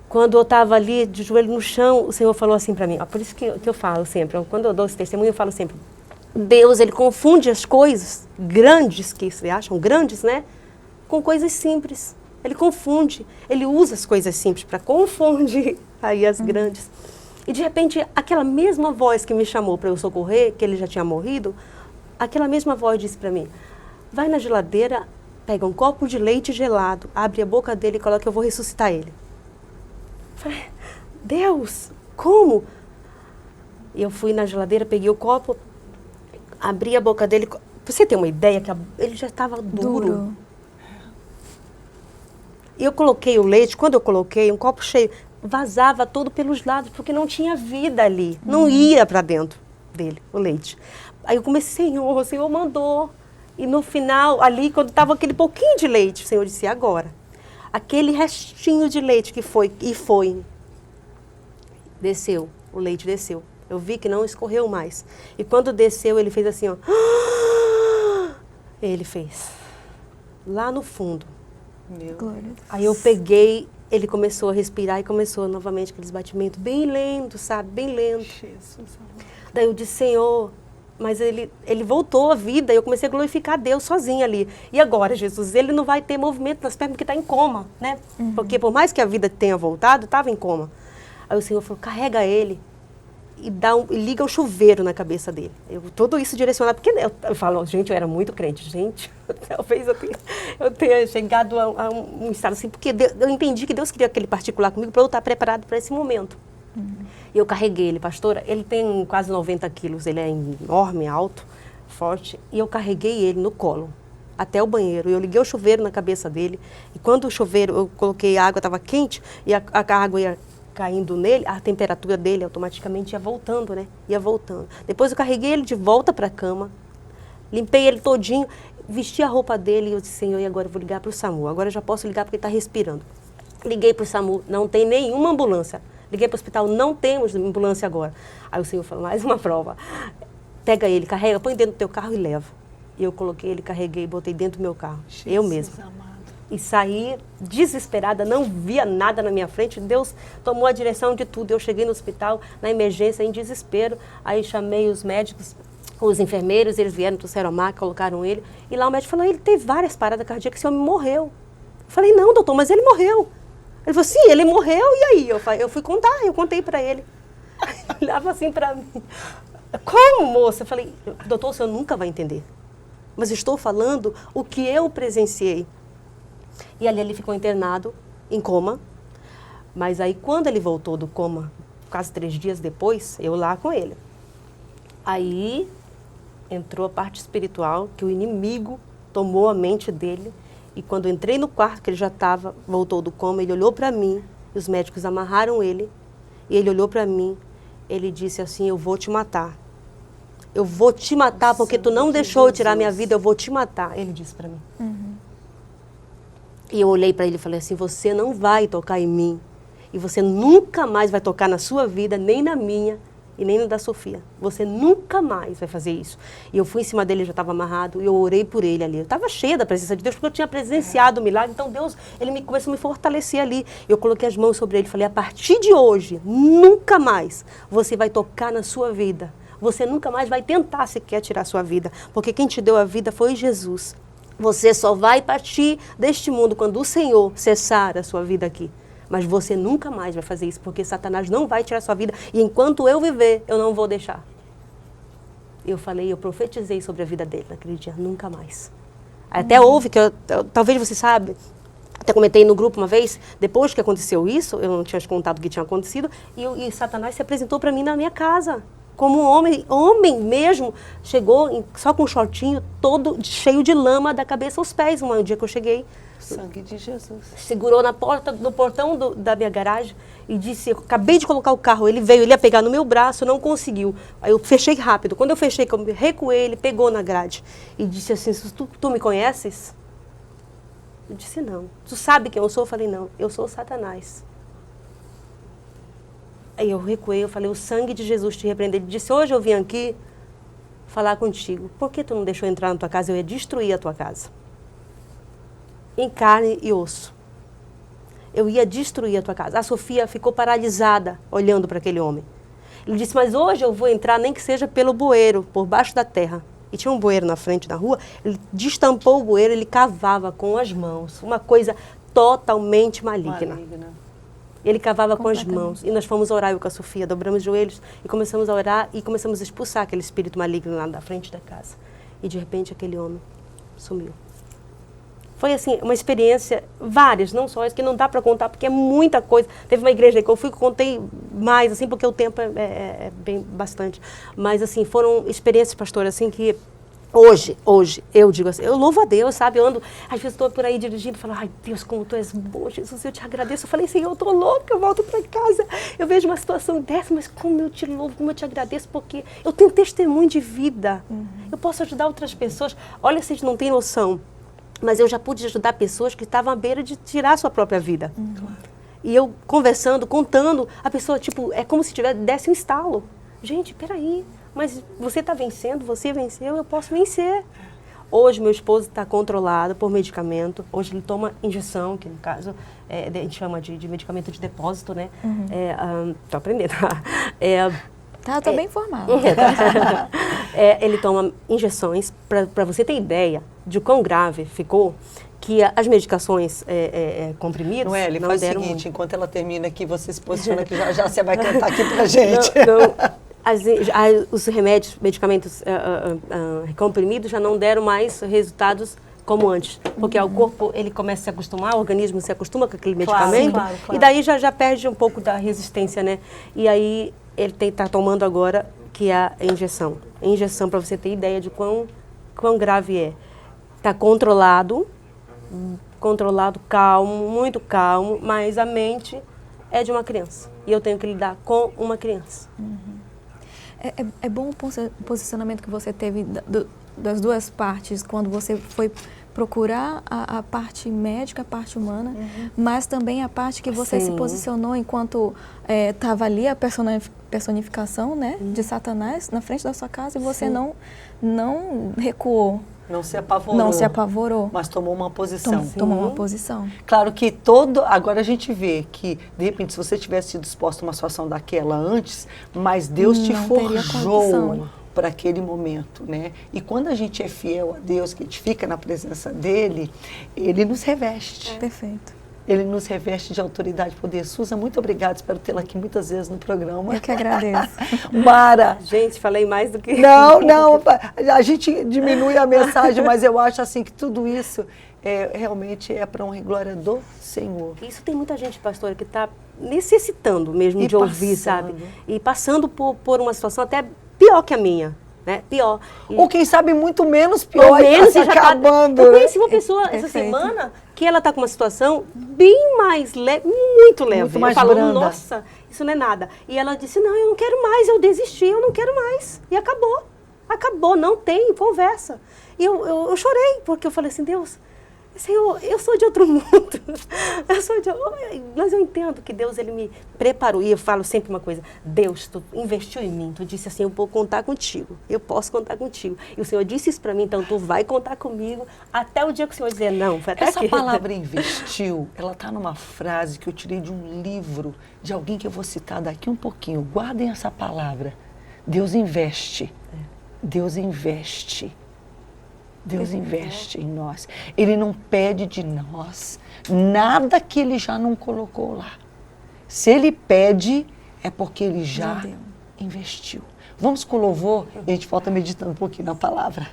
Quando eu estava ali de joelho no chão, o Senhor falou assim para mim, por isso que eu falo sempre, quando eu dou esse testemunho, eu falo sempre, Deus, Ele confunde as coisas grandes, que se acham grandes, né? com coisas simples. Ele confunde, ele usa as coisas simples para confundir aí as grandes. E de repente, aquela mesma voz que me chamou para eu socorrer, que ele já tinha morrido, aquela mesma voz disse para mim, vai na geladeira, pega um copo de leite gelado, abre a boca dele e coloca que eu vou ressuscitar ele. Eu falei, Deus, como? E eu fui na geladeira, peguei o copo, abri a boca dele. Pra você ter uma ideia, que ele já estava duro. E eu coloquei o leite, quando eu coloquei, um copo cheio, vazava todo pelos lados, porque não tinha vida ali, não ia para dentro dele, o leite. Aí eu comecei, Senhor, o Senhor mandou. E no final, ali, quando estava aquele pouquinho de leite, o Senhor disse, agora, aquele restinho de leite que foi, desceu, o leite desceu. Eu vi que não escorreu mais. E quando desceu, ele fez assim, ó. Ele fez. Lá no fundo. Meu. Aí eu peguei, ele começou a respirar e começou novamente aqueles batimentos bem lentos, sabe? Bem lento. Jesus. Daí eu disse, Senhor, mas ele voltou à vida e eu comecei a glorificar Deus sozinha ali. E agora, Jesus, ele não vai ter movimento nas pernas porque está em coma, né? Porque por mais que a vida tenha voltado, estava em coma. Aí o Senhor falou, carrega ele e liga o chuveiro na cabeça dele. Tudo isso direcionado, porque eu falo, gente, eu era muito crente, gente, talvez eu tenha chegado a um estado assim, porque eu entendi que Deus queria aquele particular comigo para eu estar preparado para esse momento. E eu carreguei ele, pastora, ele tem quase 90 quilos, ele é enorme, alto, forte, e eu carreguei ele no colo, até o banheiro. Eu liguei o chuveiro na cabeça dele, e quando o chuveiro, eu coloquei a água, estava quente, e a água ia caindo nele, a temperatura dele automaticamente ia voltando, né? Ia voltando. Depois eu carreguei ele de volta para a cama, limpei ele todinho, vesti a roupa dele e eu disse, Senhor, e agora eu vou ligar para o SAMU. Agora eu já posso ligar porque ele está respirando. Liguei para o SAMU, não tem nenhuma ambulância. Liguei para o hospital, não temos ambulância agora. Aí o Senhor falou, mais uma prova. Pega ele, carrega, põe dentro do teu carro e leva. E eu coloquei ele, carreguei, botei dentro do meu carro. Jesus eu mesma. Amado. E saí desesperada, não via nada na minha frente. Deus tomou a direção de tudo. Eu cheguei no hospital, na emergência, em desespero. Aí chamei os médicos, os enfermeiros, eles vieram, trouxeram a maca, colocaram ele. E lá o médico falou, ele teve várias paradas cardíacas, esse homem morreu. Eu falei, não, doutor, mas ele morreu. Ele falou, sim, ele morreu, e aí? Eu fui contar, eu contei para ele. Ele olhava assim para mim. Como, moça? Eu falei, doutor, o senhor nunca vai entender. Mas estou falando o que eu presenciei. E ali ele ficou internado, em coma. Mas aí, quando ele voltou do coma, quase 3 dias depois, eu lá com ele. Aí entrou a parte espiritual, que o inimigo tomou a mente dele. E quando eu entrei no quarto, que ele já estava, voltou do coma, ele olhou para mim, e os médicos amarraram ele. E ele olhou para mim, ele disse assim, eu vou te matar. Eu vou te matar porque tu não deixou eu tirar minha vida, eu vou te matar. Ele disse para mim. E eu olhei para ele e falei assim, você não vai tocar em mim. E você nunca mais vai tocar na sua vida, nem na minha e nem na da Sofia. Você nunca mais vai fazer isso. E eu fui em cima dele, já estava amarrado, e eu orei por ele ali. Eu estava cheia da presença de Deus, porque eu tinha presenciado o milagre. Então Deus, ele começou a me fortalecer ali. Eu coloquei as mãos sobre ele e falei, a partir de hoje, nunca mais você vai tocar na sua vida. Você nunca mais vai tentar sequer tirar a sua vida. Porque quem te deu a vida foi Jesus. Você só vai partir deste mundo quando o Senhor cessar a sua vida aqui. Mas você nunca mais vai fazer isso, porque Satanás não vai tirar a sua vida. E enquanto eu viver, eu não vou deixar. Eu falei, eu profetizei sobre a vida dele naquele dia, nunca mais. Até houve, talvez você sabe, até comentei no grupo uma vez, depois que aconteceu isso, eu não tinha contado o que tinha acontecido, e Satanás se apresentou para mim na minha casa. Como um homem mesmo, chegou só com um shortinho todo cheio de lama da cabeça aos pés, um dia que eu cheguei. Sangue de Jesus. Segurou na porta do portão da minha garagem e disse, eu acabei de colocar o carro, ele veio, ele ia pegar no meu braço, não conseguiu. Aí eu fechei rápido. Quando eu fechei, que eu recuei, ele pegou na grade e disse assim, tu me conheces? Eu disse, não. Tu sabe quem eu sou? Eu falei, não, eu sou Satanás. Aí eu recuei, eu falei, o sangue de Jesus te repreender. Ele disse, hoje eu vim aqui falar contigo. Por que tu não deixou entrar na tua casa? Eu ia destruir a tua casa. Em carne e osso. Eu ia destruir a tua casa. A Sofia ficou paralisada, olhando para aquele homem. Ele disse, mas hoje eu vou entrar, nem que seja pelo bueiro, por baixo da terra. e tinha um bueiro na frente da rua, ele destampou o bueiro, ele cavava com as mãos, uma coisa totalmente maligna. Ele cavava com as mãos. E nós fomos orar, eu com a Sofia, dobramos os joelhos e começamos a orar e começamos a expulsar aquele espírito maligno lá da frente da casa. E de repente aquele homem sumiu. Foi assim, uma experiência, várias, não só isso, que não dá para contar, porque é muita coisa. Teve uma igreja aí que eu fui, contei mais, assim, porque o tempo é bem bastante. Mas, assim, foram experiências, pastor, assim, que hoje, eu digo assim, eu louvo a Deus, sabe? Eu ando, às vezes estou por aí dirigindo e falo, ai, Deus, como Tu és bom, Jesus, eu te agradeço. Eu falei, Senhor, eu estou louca, eu volto para casa, eu vejo uma situação dessa, mas como eu te louvo, como eu te agradeço, porque eu tenho testemunho de vida. Eu posso ajudar outras pessoas. Olha, vocês não têm noção. Mas eu já pude ajudar pessoas que estavam à beira de tirar a sua própria vida. E eu conversando, contando, a pessoa, tipo, é como se desse um estalo. Gente, peraí, mas você está vencendo, você venceu, eu posso vencer. Hoje, meu esposo está controlado por medicamento. Hoje ele toma injeção, que no caso, a gente chama de medicamento de depósito, né? Estou aprendendo. Estou bem informada. Ele toma injeções, para você ter ideia de quão grave ficou, que as medicações comprimidas... Não é, ele faz o seguinte, enquanto ela termina aqui, você se posiciona que já você vai cantar aqui pra gente. Os remédios, medicamentos comprimidos já não deram mais resultados como antes, porque o corpo ele começa a se acostumar, o organismo se acostuma com aquele medicamento, claro. E daí já perde um pouco da resistência, né? E aí ele está tomando agora, que é a injeção. A injeção, para você ter ideia de quão grave é. Está controlado, calmo, muito calmo, mas a mente é de uma criança. E eu tenho que lidar com uma criança. É bom o posicionamento que você teve das duas partes, quando você foi procurar a parte médica, a parte humana, mas também a parte que você se posicionou enquanto estava ali a personificação, né, de Satanás na frente da sua casa e você não recuou. Não se apavorou. Não se apavorou. Mas tomou uma posição. Tomou uma posição. Claro que agora a gente vê que, de repente, se você tivesse sido exposto a uma situação daquela antes, mas Deus te forjou para aquele momento, né? E quando a gente é fiel a Deus, que a gente fica na presença dele, ele nos reveste. Perfeito. Ele nos reveste de autoridade e poder. Suza, muito obrigada. Espero tê-la aqui muitas vezes no programa. Eu que agradeço. Mara. Gente, falei mais do que... Não. A gente diminui a mensagem, mas eu acho assim que tudo isso realmente é para honra e glória do Senhor. Isso tem muita gente, pastora, que está necessitando mesmo de ouvir, sabe? E passando por uma situação até pior que a minha. Né? Pior. Ou quem sabe muito menos pior, menos tá se acabando. Eu conheci uma pessoa essa semana que ela está com uma situação bem mais leve, muito leve. Muito mais eu falo, branda. nossa, isso não é nada. E ela disse, não, eu não quero mais, eu desisti, eu não quero mais. E acabou. Acabou, não tem conversa. E eu chorei, porque eu falei assim, Deus, Senhor, eu sou de outro mundo. Mas eu entendo que Deus, ele me preparou. E eu falo sempre uma coisa, Deus, tu investiu em mim, tu disse assim, eu vou contar contigo, eu posso contar contigo. E o Senhor disse isso para mim, então tu vai contar comigo até o dia que o Senhor dizer não. Foi até Essa aqui. palavra investiu, ela está numa frase que eu tirei de um livro, de alguém que eu vou citar daqui um pouquinho. Guardem essa palavra. Deus investe. Deus investe. Deus investe em nós. Ele não pede de nós nada que Ele já não colocou lá. Se Ele pede, é porque Ele já investiu. Vamos com o louvor e a gente volta meditando um pouquinho na palavra.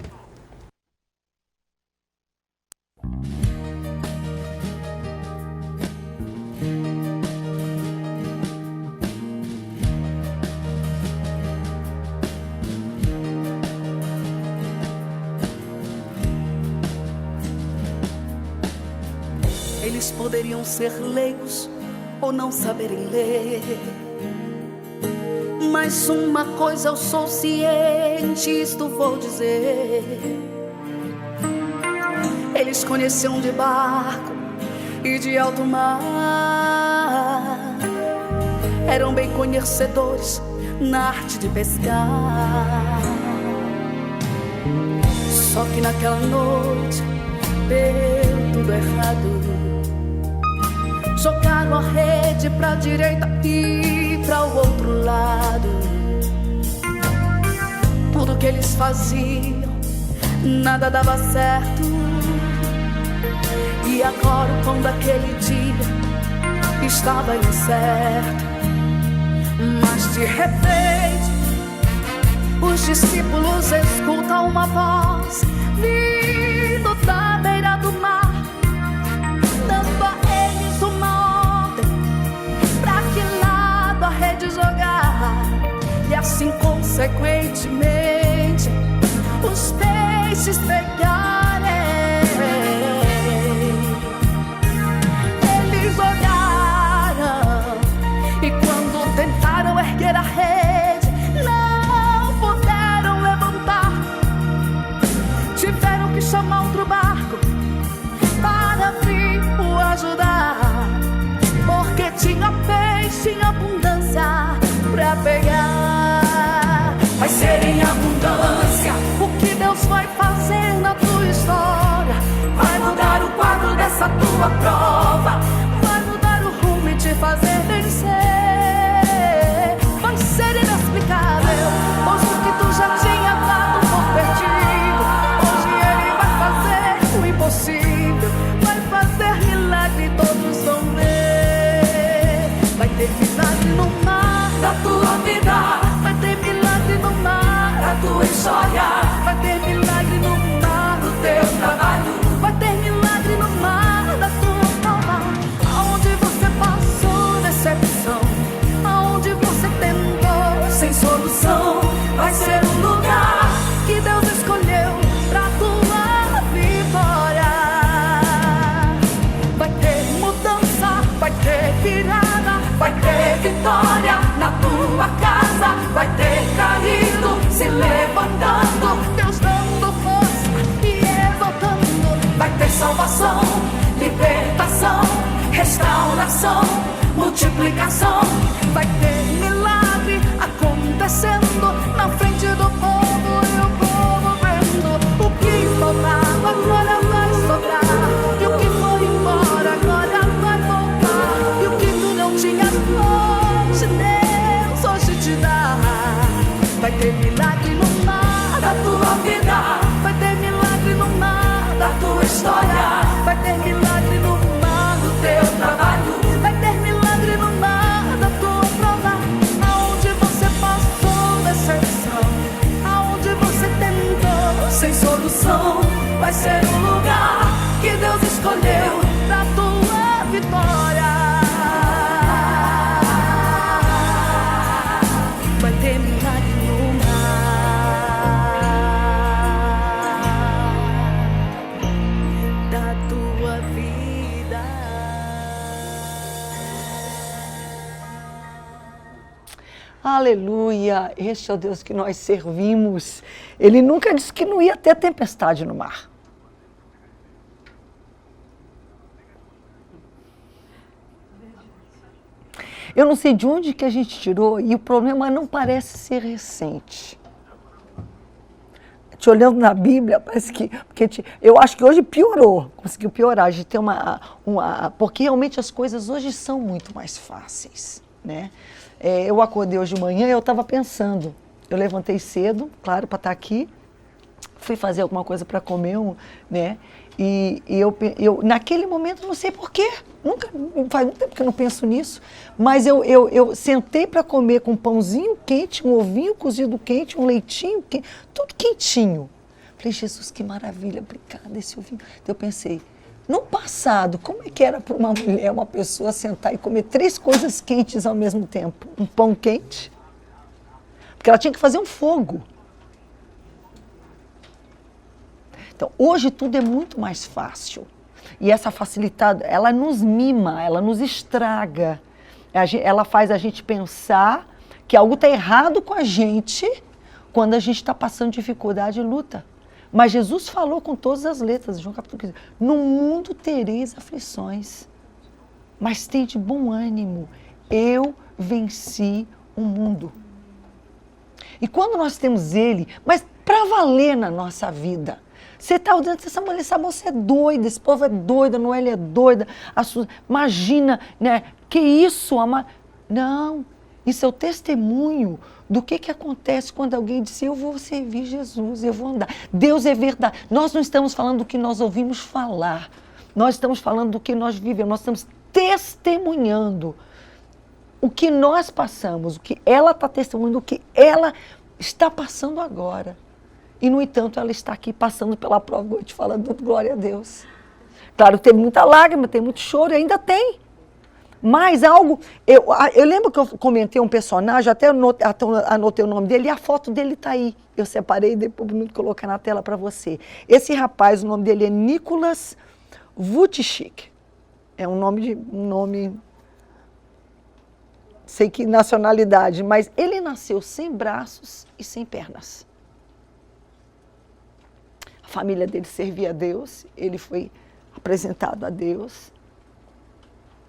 Eles poderiam ser leigos ou não saberem ler, mas uma coisa eu sou ciente, isto vou dizer: eles conheciam de barco e de alto mar, eram bem conhecedores na arte de pescar. Só que naquela noite deu tudo errado. Jogaram a rede pra direita e pra o outro lado. Tudo que eles faziam nada dava certo. E agora o pão daquele dia estava incerto. Mas de repente os discípulos escutam uma voz vindo da beira do mar, dando a eles uma ordem pra que lado a rede jogar. E assim consequentemente os peixes pegarem. Eles jogaram e quando tentaram erguer a rede, não puderam levantar. Tiveram que chamar outro barco para vir o ajudar, porque tinha peixe em abundância pra pegar. Vai ser em abundância o que Deus vai fazer na tua história. Vai mudar o quadro dessa tua prova, vai mudar o rumo e te fazer vencer. Vai ser inexplicável, pois o que tu já tinha dado por perdido, hoje Ele vai fazer o impossível. Vai fazer milagre, todos vão ver. Vai ter milagre no mar da tua vida, vai ter milagre no mar da tua história, vai ter milagre no mar do teu trabalho, vai ter milagre no mar da tua prova. Aonde você passou decepção, aonde você tentou sem solução, vai ser um lugar que Deus escolheu pra tua vitória. Vai ter mudança, vai ter virada, vai ter vitória na tua casa, vai ter caído se levantando, Deus dando força e exaltando. Vai ter salvação, libertação, restauração, multiplicação. Vai ter milagre acontecendo na frente do povo e o povo vendo. O que faltava agora vai sobrar, e o que foi embora agora vai voltar. E o que tu não tinhas hoje, Deus hoje te dá. Vai ter milagre no mar da tua vida, vai ter milagre no mar da tua história, vai ter milagre no mar do teu trabalho, vai ter milagre no mar da tua prova. Aonde você passou decepção, aonde você tentou sem solução, vai ser um lugar que Deus escolheu pra tua vitória. Vai ter milagre no mar da tua vida. Aleluia! Este é o Deus que nós servimos. Ele nunca disse que não ia ter tempestade no mar. Eu não sei de onde que a gente tirou, e o problema não parece ser recente. Te olhando na Bíblia, parece que... eu acho que hoje piorou, conseguiu piorar. A gente tem porque realmente as coisas hoje são muito mais fáceis, né? Eu acordei hoje de manhã e eu estava pensando. Eu levantei cedo, claro, para estar aqui. Fui fazer alguma coisa para comer, né? E eu, naquele momento, não sei porquê, faz muito tempo que eu não penso nisso, mas eu sentei para comer com um pãozinho quente, um ovinho cozido quente, um leitinho quente, tudo quentinho. Falei, Jesus, que maravilha, obrigada, esse ovinho. Então eu pensei, no passado, como é que era para uma mulher, uma pessoa sentar e comer 3 coisas quentes ao mesmo tempo? Um pão quente, porque ela tinha que fazer um fogo. Então, hoje tudo é muito mais fácil. E essa facilidade, ela nos mima, ela nos estraga. Ela faz a gente pensar que algo está errado com a gente quando a gente está passando dificuldade e luta. Mas Jesus falou com todas as letras, João capítulo 15, no mundo tereis aflições, mas tende bom ânimo, eu venci o mundo. E quando nós temos Ele, mas para valer na nossa vida, você está olhando essa mulher, essa moça é doida, esse povo é doido, a Noélia é doida, imagina, né? Que isso, Não, Isso é o testemunho do que acontece quando alguém diz, eu vou servir Jesus, eu vou andar. Deus é verdade. Nós não estamos falando do que nós ouvimos falar. Nós estamos falando do que nós vivemos. Nós estamos testemunhando o que nós passamos, o que ela está testemunhando, o que ela está passando agora. E, no entanto, ela está aqui passando pela prova, vou te falando, glória a Deus. Claro, teve muita lágrima, tem muito choro, e ainda tem. Mas algo... Eu lembro que eu comentei um personagem, até anotei o nome dele, e a foto dele está aí. Eu separei e depois vou colocar na tela para você. Esse rapaz, o nome dele é Nicolas Vujicic. É um nome... Sei que nacionalidade, mas ele nasceu sem braços e sem pernas. A família dele servia a Deus, ele foi apresentado a Deus.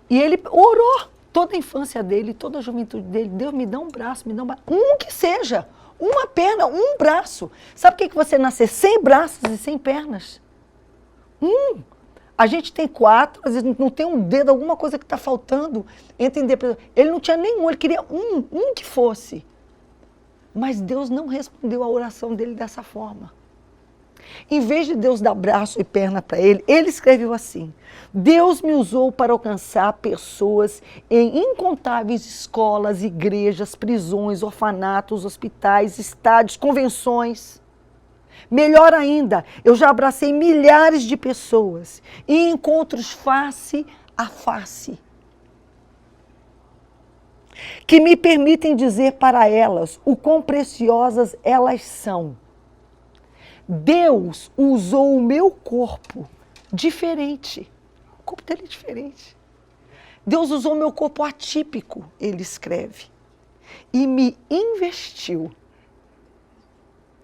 E ele orou toda a infância dele, toda a juventude dele. Deus, me dá um braço, um que seja, uma perna, um braço. Sabe o que você nascer sem braços e sem pernas? A gente tem 4, às vezes não tem um dedo, alguma coisa que está faltando. Ele não tinha nenhum, ele queria um que fosse. Mas Deus não respondeu a oração dele dessa forma. Em vez de Deus dar braço e perna para ele, ele escreveu assim: Deus me usou para alcançar pessoas em incontáveis escolas, igrejas, prisões, orfanatos, hospitais, estádios, convenções. Melhor ainda, eu já abracei milhares de pessoas em encontros face a face, que me permitem dizer para elas o quão preciosas elas são. Deus usou o meu corpo diferente. O corpo dele é diferente. Deus usou o meu corpo atípico, ele escreve, e me investiu.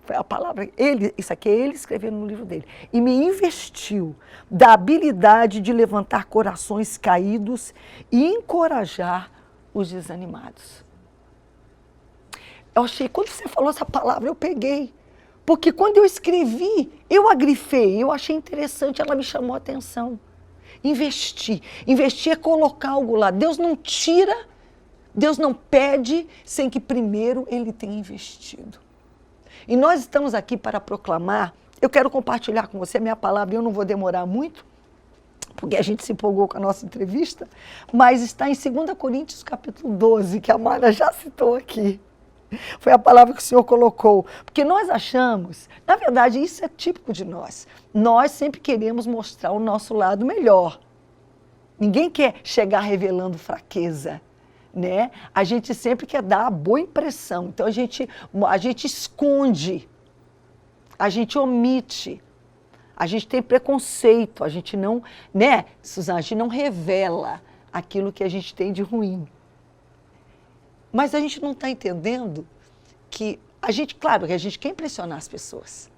Foi a palavra, isso aqui é ele escrevendo no livro dele. E me investiu da habilidade de levantar corações caídos e encorajar os desanimados. Eu achei, quando você falou essa palavra, eu peguei. Porque quando eu escrevi, eu agrifei, eu achei interessante, ela me chamou a atenção. Investir. Investir é colocar algo lá. Deus não tira, Deus não pede sem que primeiro ele tenha investido. E nós estamos aqui para proclamar, eu quero compartilhar com você a minha palavra, eu não vou demorar muito, porque a gente se empolgou com a nossa entrevista, mas está em 2 Coríntios capítulo 12, que a Mara já citou aqui. Foi a palavra que o Senhor colocou. Porque nós achamos, na verdade, isso é típico de nós. Nós sempre queremos mostrar o nosso lado melhor. Ninguém quer chegar revelando fraqueza, né? A gente sempre quer dar a boa impressão. Então a gente esconde, a gente omite, a gente tem preconceito, a gente não, né, Suzana, a gente não revela aquilo que a gente tem de ruim. Mas a gente não está entendendo que claro, que a gente quer impressionar as pessoas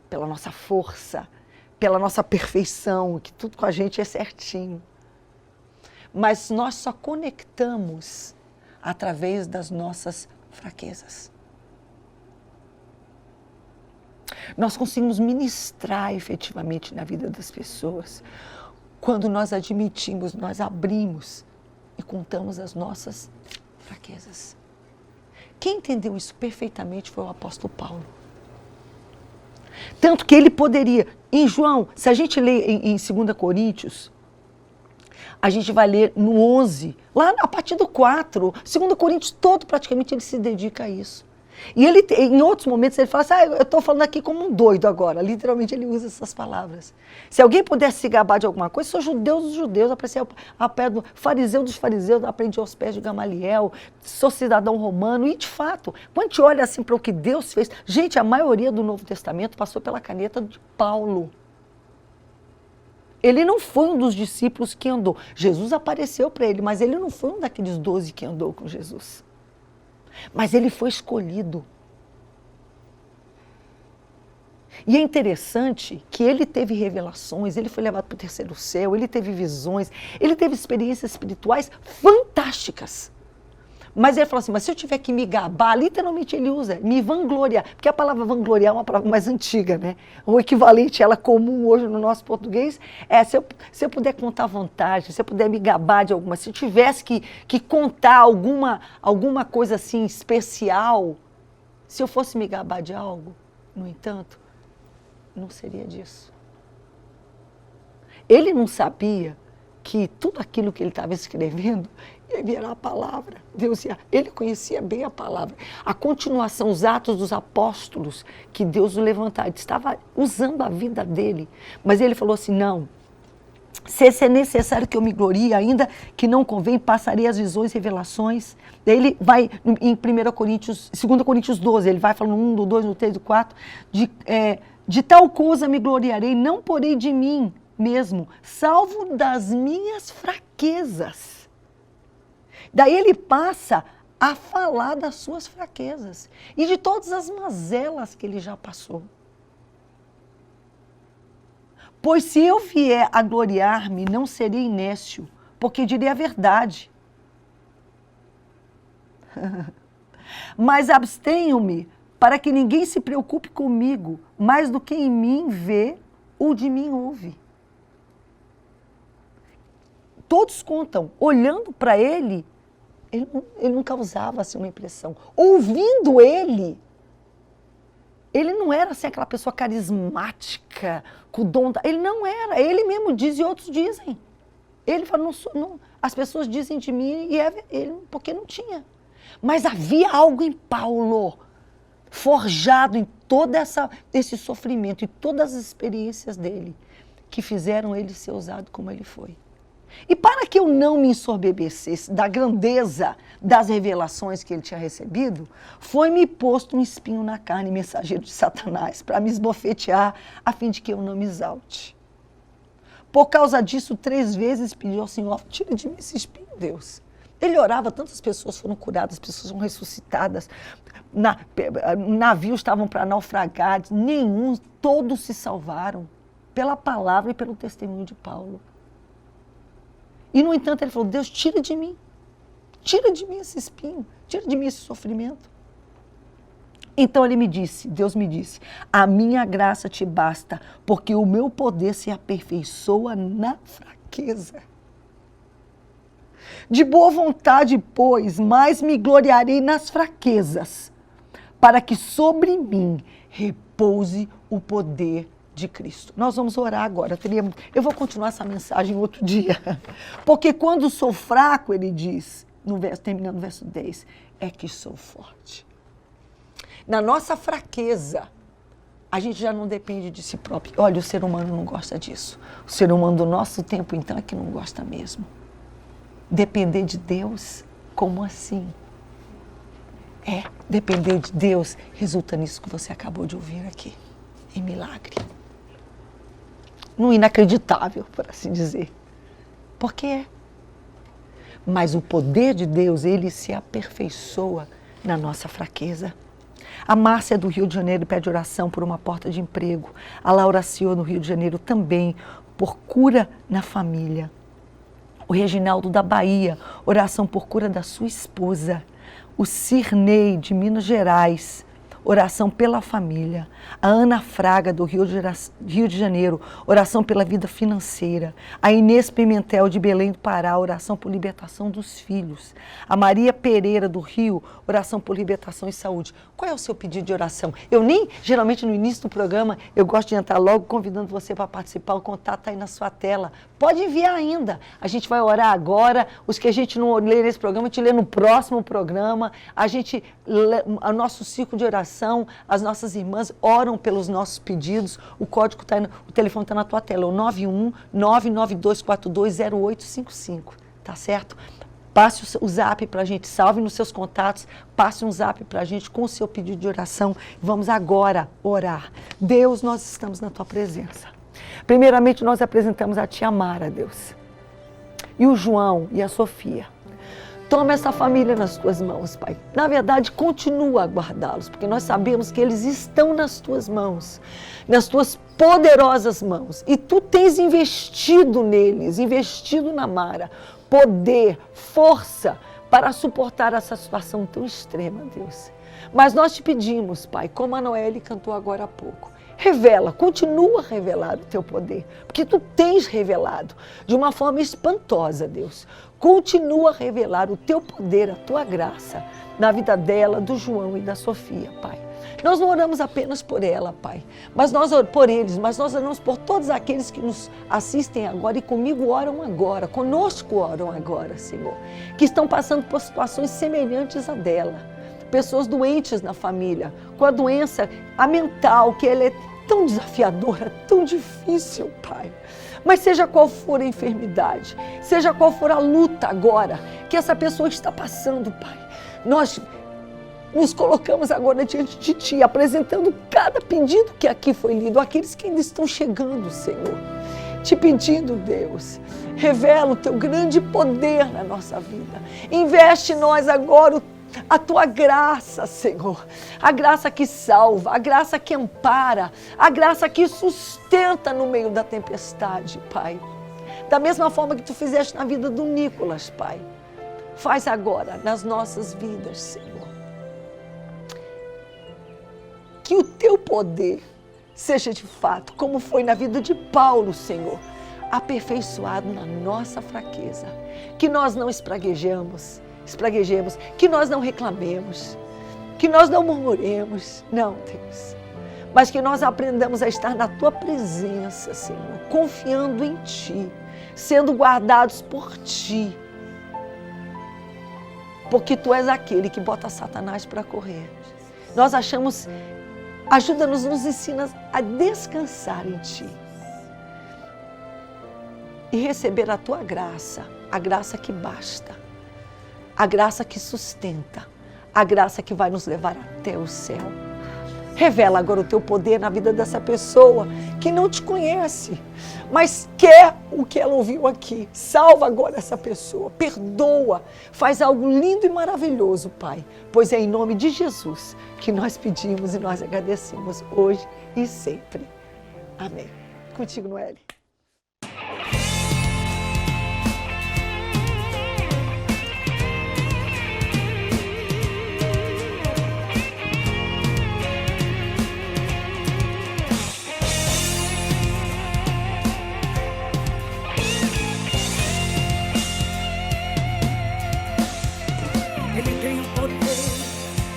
pela nossa força, pela nossa perfeição, que tudo com a gente é certinho. Mas nós só conectamos através das nossas fraquezas. Nós conseguimos ministrar efetivamente na vida das pessoas quando nós admitimos, nós abrimos e contamos as nossas fraquezas. Quem entendeu isso perfeitamente foi o apóstolo Paulo. Tanto que ele poderia, em João, se a gente lê em 2 Coríntios, a gente vai ler no 11, lá a partir do 4, 2 Coríntios todo praticamente ele se dedica a isso. E ele, em outros momentos, ele fala assim, eu estou falando aqui como um doido agora. Literalmente, ele usa essas palavras. Se alguém pudesse se gabar de alguma coisa, sou judeu dos judeus, apreciei a pé do fariseu dos fariseus, aprendi aos pés de Gamaliel, sou cidadão romano. E, de fato, quando a gente olha assim para o que Deus fez, gente, a maioria do Novo Testamento passou pela caneta de Paulo. Ele não foi um dos discípulos que andou. Jesus apareceu para ele, mas ele não foi um daqueles 12 que andou com Jesus. Mas ele foi escolhido. E é interessante que ele teve revelações, ele foi levado para o terceiro céu, ele teve visões, ele teve experiências espirituais fantásticas. Mas ele falou assim, mas se eu tiver que me gabar, literalmente ele usa, me vangloriar, porque a palavra vangloriar é uma palavra mais antiga, né? O equivalente, ela comum hoje no nosso português, é se eu puder contar vantagem, se eu puder me gabar de alguma, se eu tivesse que contar alguma coisa assim especial, se eu fosse me gabar de algo, no entanto, não seria disso. Ele não sabia que tudo aquilo que ele estava escrevendo ia virar a palavra. Ele conhecia bem a palavra. A continuação, os Atos dos Apóstolos, que Deus o levantou, ele estava usando a vida dele. Mas ele falou assim, não, se é necessário que eu me glorie, ainda que não convém, passarei as visões e revelações. Daí ele vai, em 2 Coríntios 12, ele vai falando no 1, no 2, no 3, no 4, de tal coisa me gloriarei, não porei de mim mesmo, salvo das minhas fraquezas. Daí ele passa a falar das suas fraquezas e de todas as mazelas que ele já passou. Pois se eu vier a gloriar-me, não serei nécio, porque direi a verdade. Mas abstenho-me para que ninguém se preocupe comigo, mais do que em mim vê ou de mim ouve. Todos contam, olhando para ele não causava assim, uma impressão. Ouvindo ele não era assim, aquela pessoa carismática, com o dom. Ele não era, ele mesmo diz e outros dizem. Ele fala, não, as pessoas dizem de mim e ele, porque não tinha. Mas havia algo em Paulo, forjado em todo esse sofrimento e todas as experiências dele, que fizeram ele ser usado como ele foi. E para que eu não me ensoberbecesse da grandeza das revelações que ele tinha recebido, foi-me posto um espinho na carne, mensageiro de Satanás, para me esbofetear, a fim de que eu não me exalte. Por causa disso, 3 vezes pediu ao Senhor, tira de mim esse espinho, Deus. Ele orava, tantas pessoas foram curadas, pessoas foram ressuscitadas, navios estavam para naufragar, todos se salvaram pela palavra e pelo testemunho de Paulo. E, no entanto, ele falou, Deus, tira de mim esse espinho, tira de mim esse sofrimento. Então Deus me disse, a minha graça te basta, porque o meu poder se aperfeiçoa na fraqueza. De boa vontade, pois, mais me gloriarei nas fraquezas, para que sobre mim repouse o poder de Cristo. Nós vamos orar agora. Eu vou continuar essa mensagem outro dia. Porque quando sou fraco, ele diz, terminando no verso 10, é que sou forte. Na nossa fraqueza, a gente já não depende de si próprio. Olha, o ser humano não gosta disso. O ser humano do nosso tempo, então, é que não gosta mesmo. Depender de Deus, como assim? Depender de Deus resulta nisso que você acabou de ouvir aqui. Em milagre. No inacreditável, por assim dizer. Porque é. Mas o poder de Deus, ele se aperfeiçoa na nossa fraqueza. A Márcia do Rio de Janeiro pede oração por uma porta de emprego. A Laura Cio no Rio de Janeiro também, por cura na família. O Reginaldo da Bahia, oração por cura da sua esposa. O Cirnei de Minas Gerais, oração pela família. A Ana Fraga, do Rio de Janeiro, oração pela vida financeira. A Inês Pimentel, de Belém do Pará, oração por libertação dos filhos. A Maria Pereira, do Rio, oração por libertação e saúde. Qual é o seu pedido de oração? Geralmente no início do programa, eu gosto de entrar logo convidando você para participar. O contato está aí na sua tela. Pode enviar ainda. A gente vai orar agora. Os que a gente não lê nesse programa, a gente lê no próximo programa. O nosso ciclo de oração, as nossas irmãs oram pelos nossos pedidos. O código está aí, o telefone está na tua tela, o 91-992420855, tá certo? Passe o zap para a gente, salve nos seus contatos, passe um zap para a gente com o seu pedido de oração. Vamos agora orar. Deus, nós estamos na tua presença. Primeiramente, nós apresentamos a tia Mara, Deus, e o João e a Sofia. Toma essa família nas tuas mãos, Pai. Na verdade, continua a guardá-los, porque nós sabemos que eles estão nas tuas mãos, nas tuas poderosas mãos. E tu tens investido neles, investido na Mara, poder, força, para suportar essa situação tão extrema, Deus. Mas nós te pedimos, Pai, como a Noelle cantou agora há pouco, revela, continua a revelar o teu poder, porque tu tens revelado de uma forma espantosa, Deus. Continua a revelar o teu poder, a tua graça na vida dela, do João e da Sofia, Pai. Nós não oramos apenas por ela, Pai, mas nós oramos por todos aqueles que nos assistem agora e comigo oram agora, conosco oram agora, Senhor, que estão passando por situações semelhantes à dela. Pessoas doentes na família, com a doença, a mental, que ela é tão desafiadora, tão difícil, Pai. Mas seja qual for a enfermidade, seja qual for a luta agora que essa pessoa está passando, Pai, nós nos colocamos agora diante de Ti, apresentando cada pedido que aqui foi lido, aqueles que ainda estão chegando, Senhor. Te pedindo, Deus, revela o Teu grande poder na nossa vida. Investe em nós agora a Tua graça, Senhor. A graça que salva, a graça que ampara, a graça que sustenta no meio da tempestade, Pai. Da mesma forma que Tu fizeste na vida do Nicolas, Pai. Faz agora nas nossas vidas, Senhor. Que o Teu poder seja de fato, como foi na vida de Paulo, Senhor, aperfeiçoado na nossa fraqueza. Que nós não espraguejemos, que nós não reclamemos, que nós não murmuremos, não, Deus. Mas que nós aprendamos a estar na Tua presença, Senhor, confiando em Ti, sendo guardados por Ti. Porque Tu és aquele que bota Satanás para correr. Nós achamos, ajuda-nos, nos ensina a descansar em Ti. E receber a Tua graça, a graça que basta, a graça que sustenta, a graça que vai nos levar até o céu. Revela agora o Teu poder na vida dessa pessoa que não Te conhece, mas quer o que ela ouviu aqui. Salva agora essa pessoa, perdoa, faz algo lindo e maravilhoso, Pai, pois é em nome de Jesus que nós pedimos e nós agradecemos hoje e sempre. Amém. Contigo, Noelle.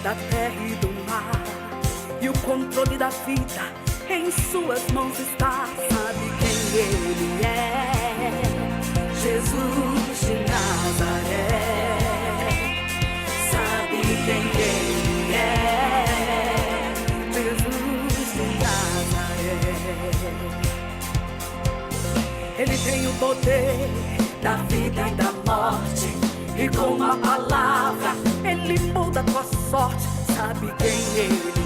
Da terra e do mar, e o controle da vida em suas mãos está. Sabe quem Ele é? Jesus de Nazaré. Sabe quem Ele é? Jesus de Nazaré. Ele tem o poder da vida e da morte, e com uma palavra Ele muda a tua sorte. Sabe quem Ele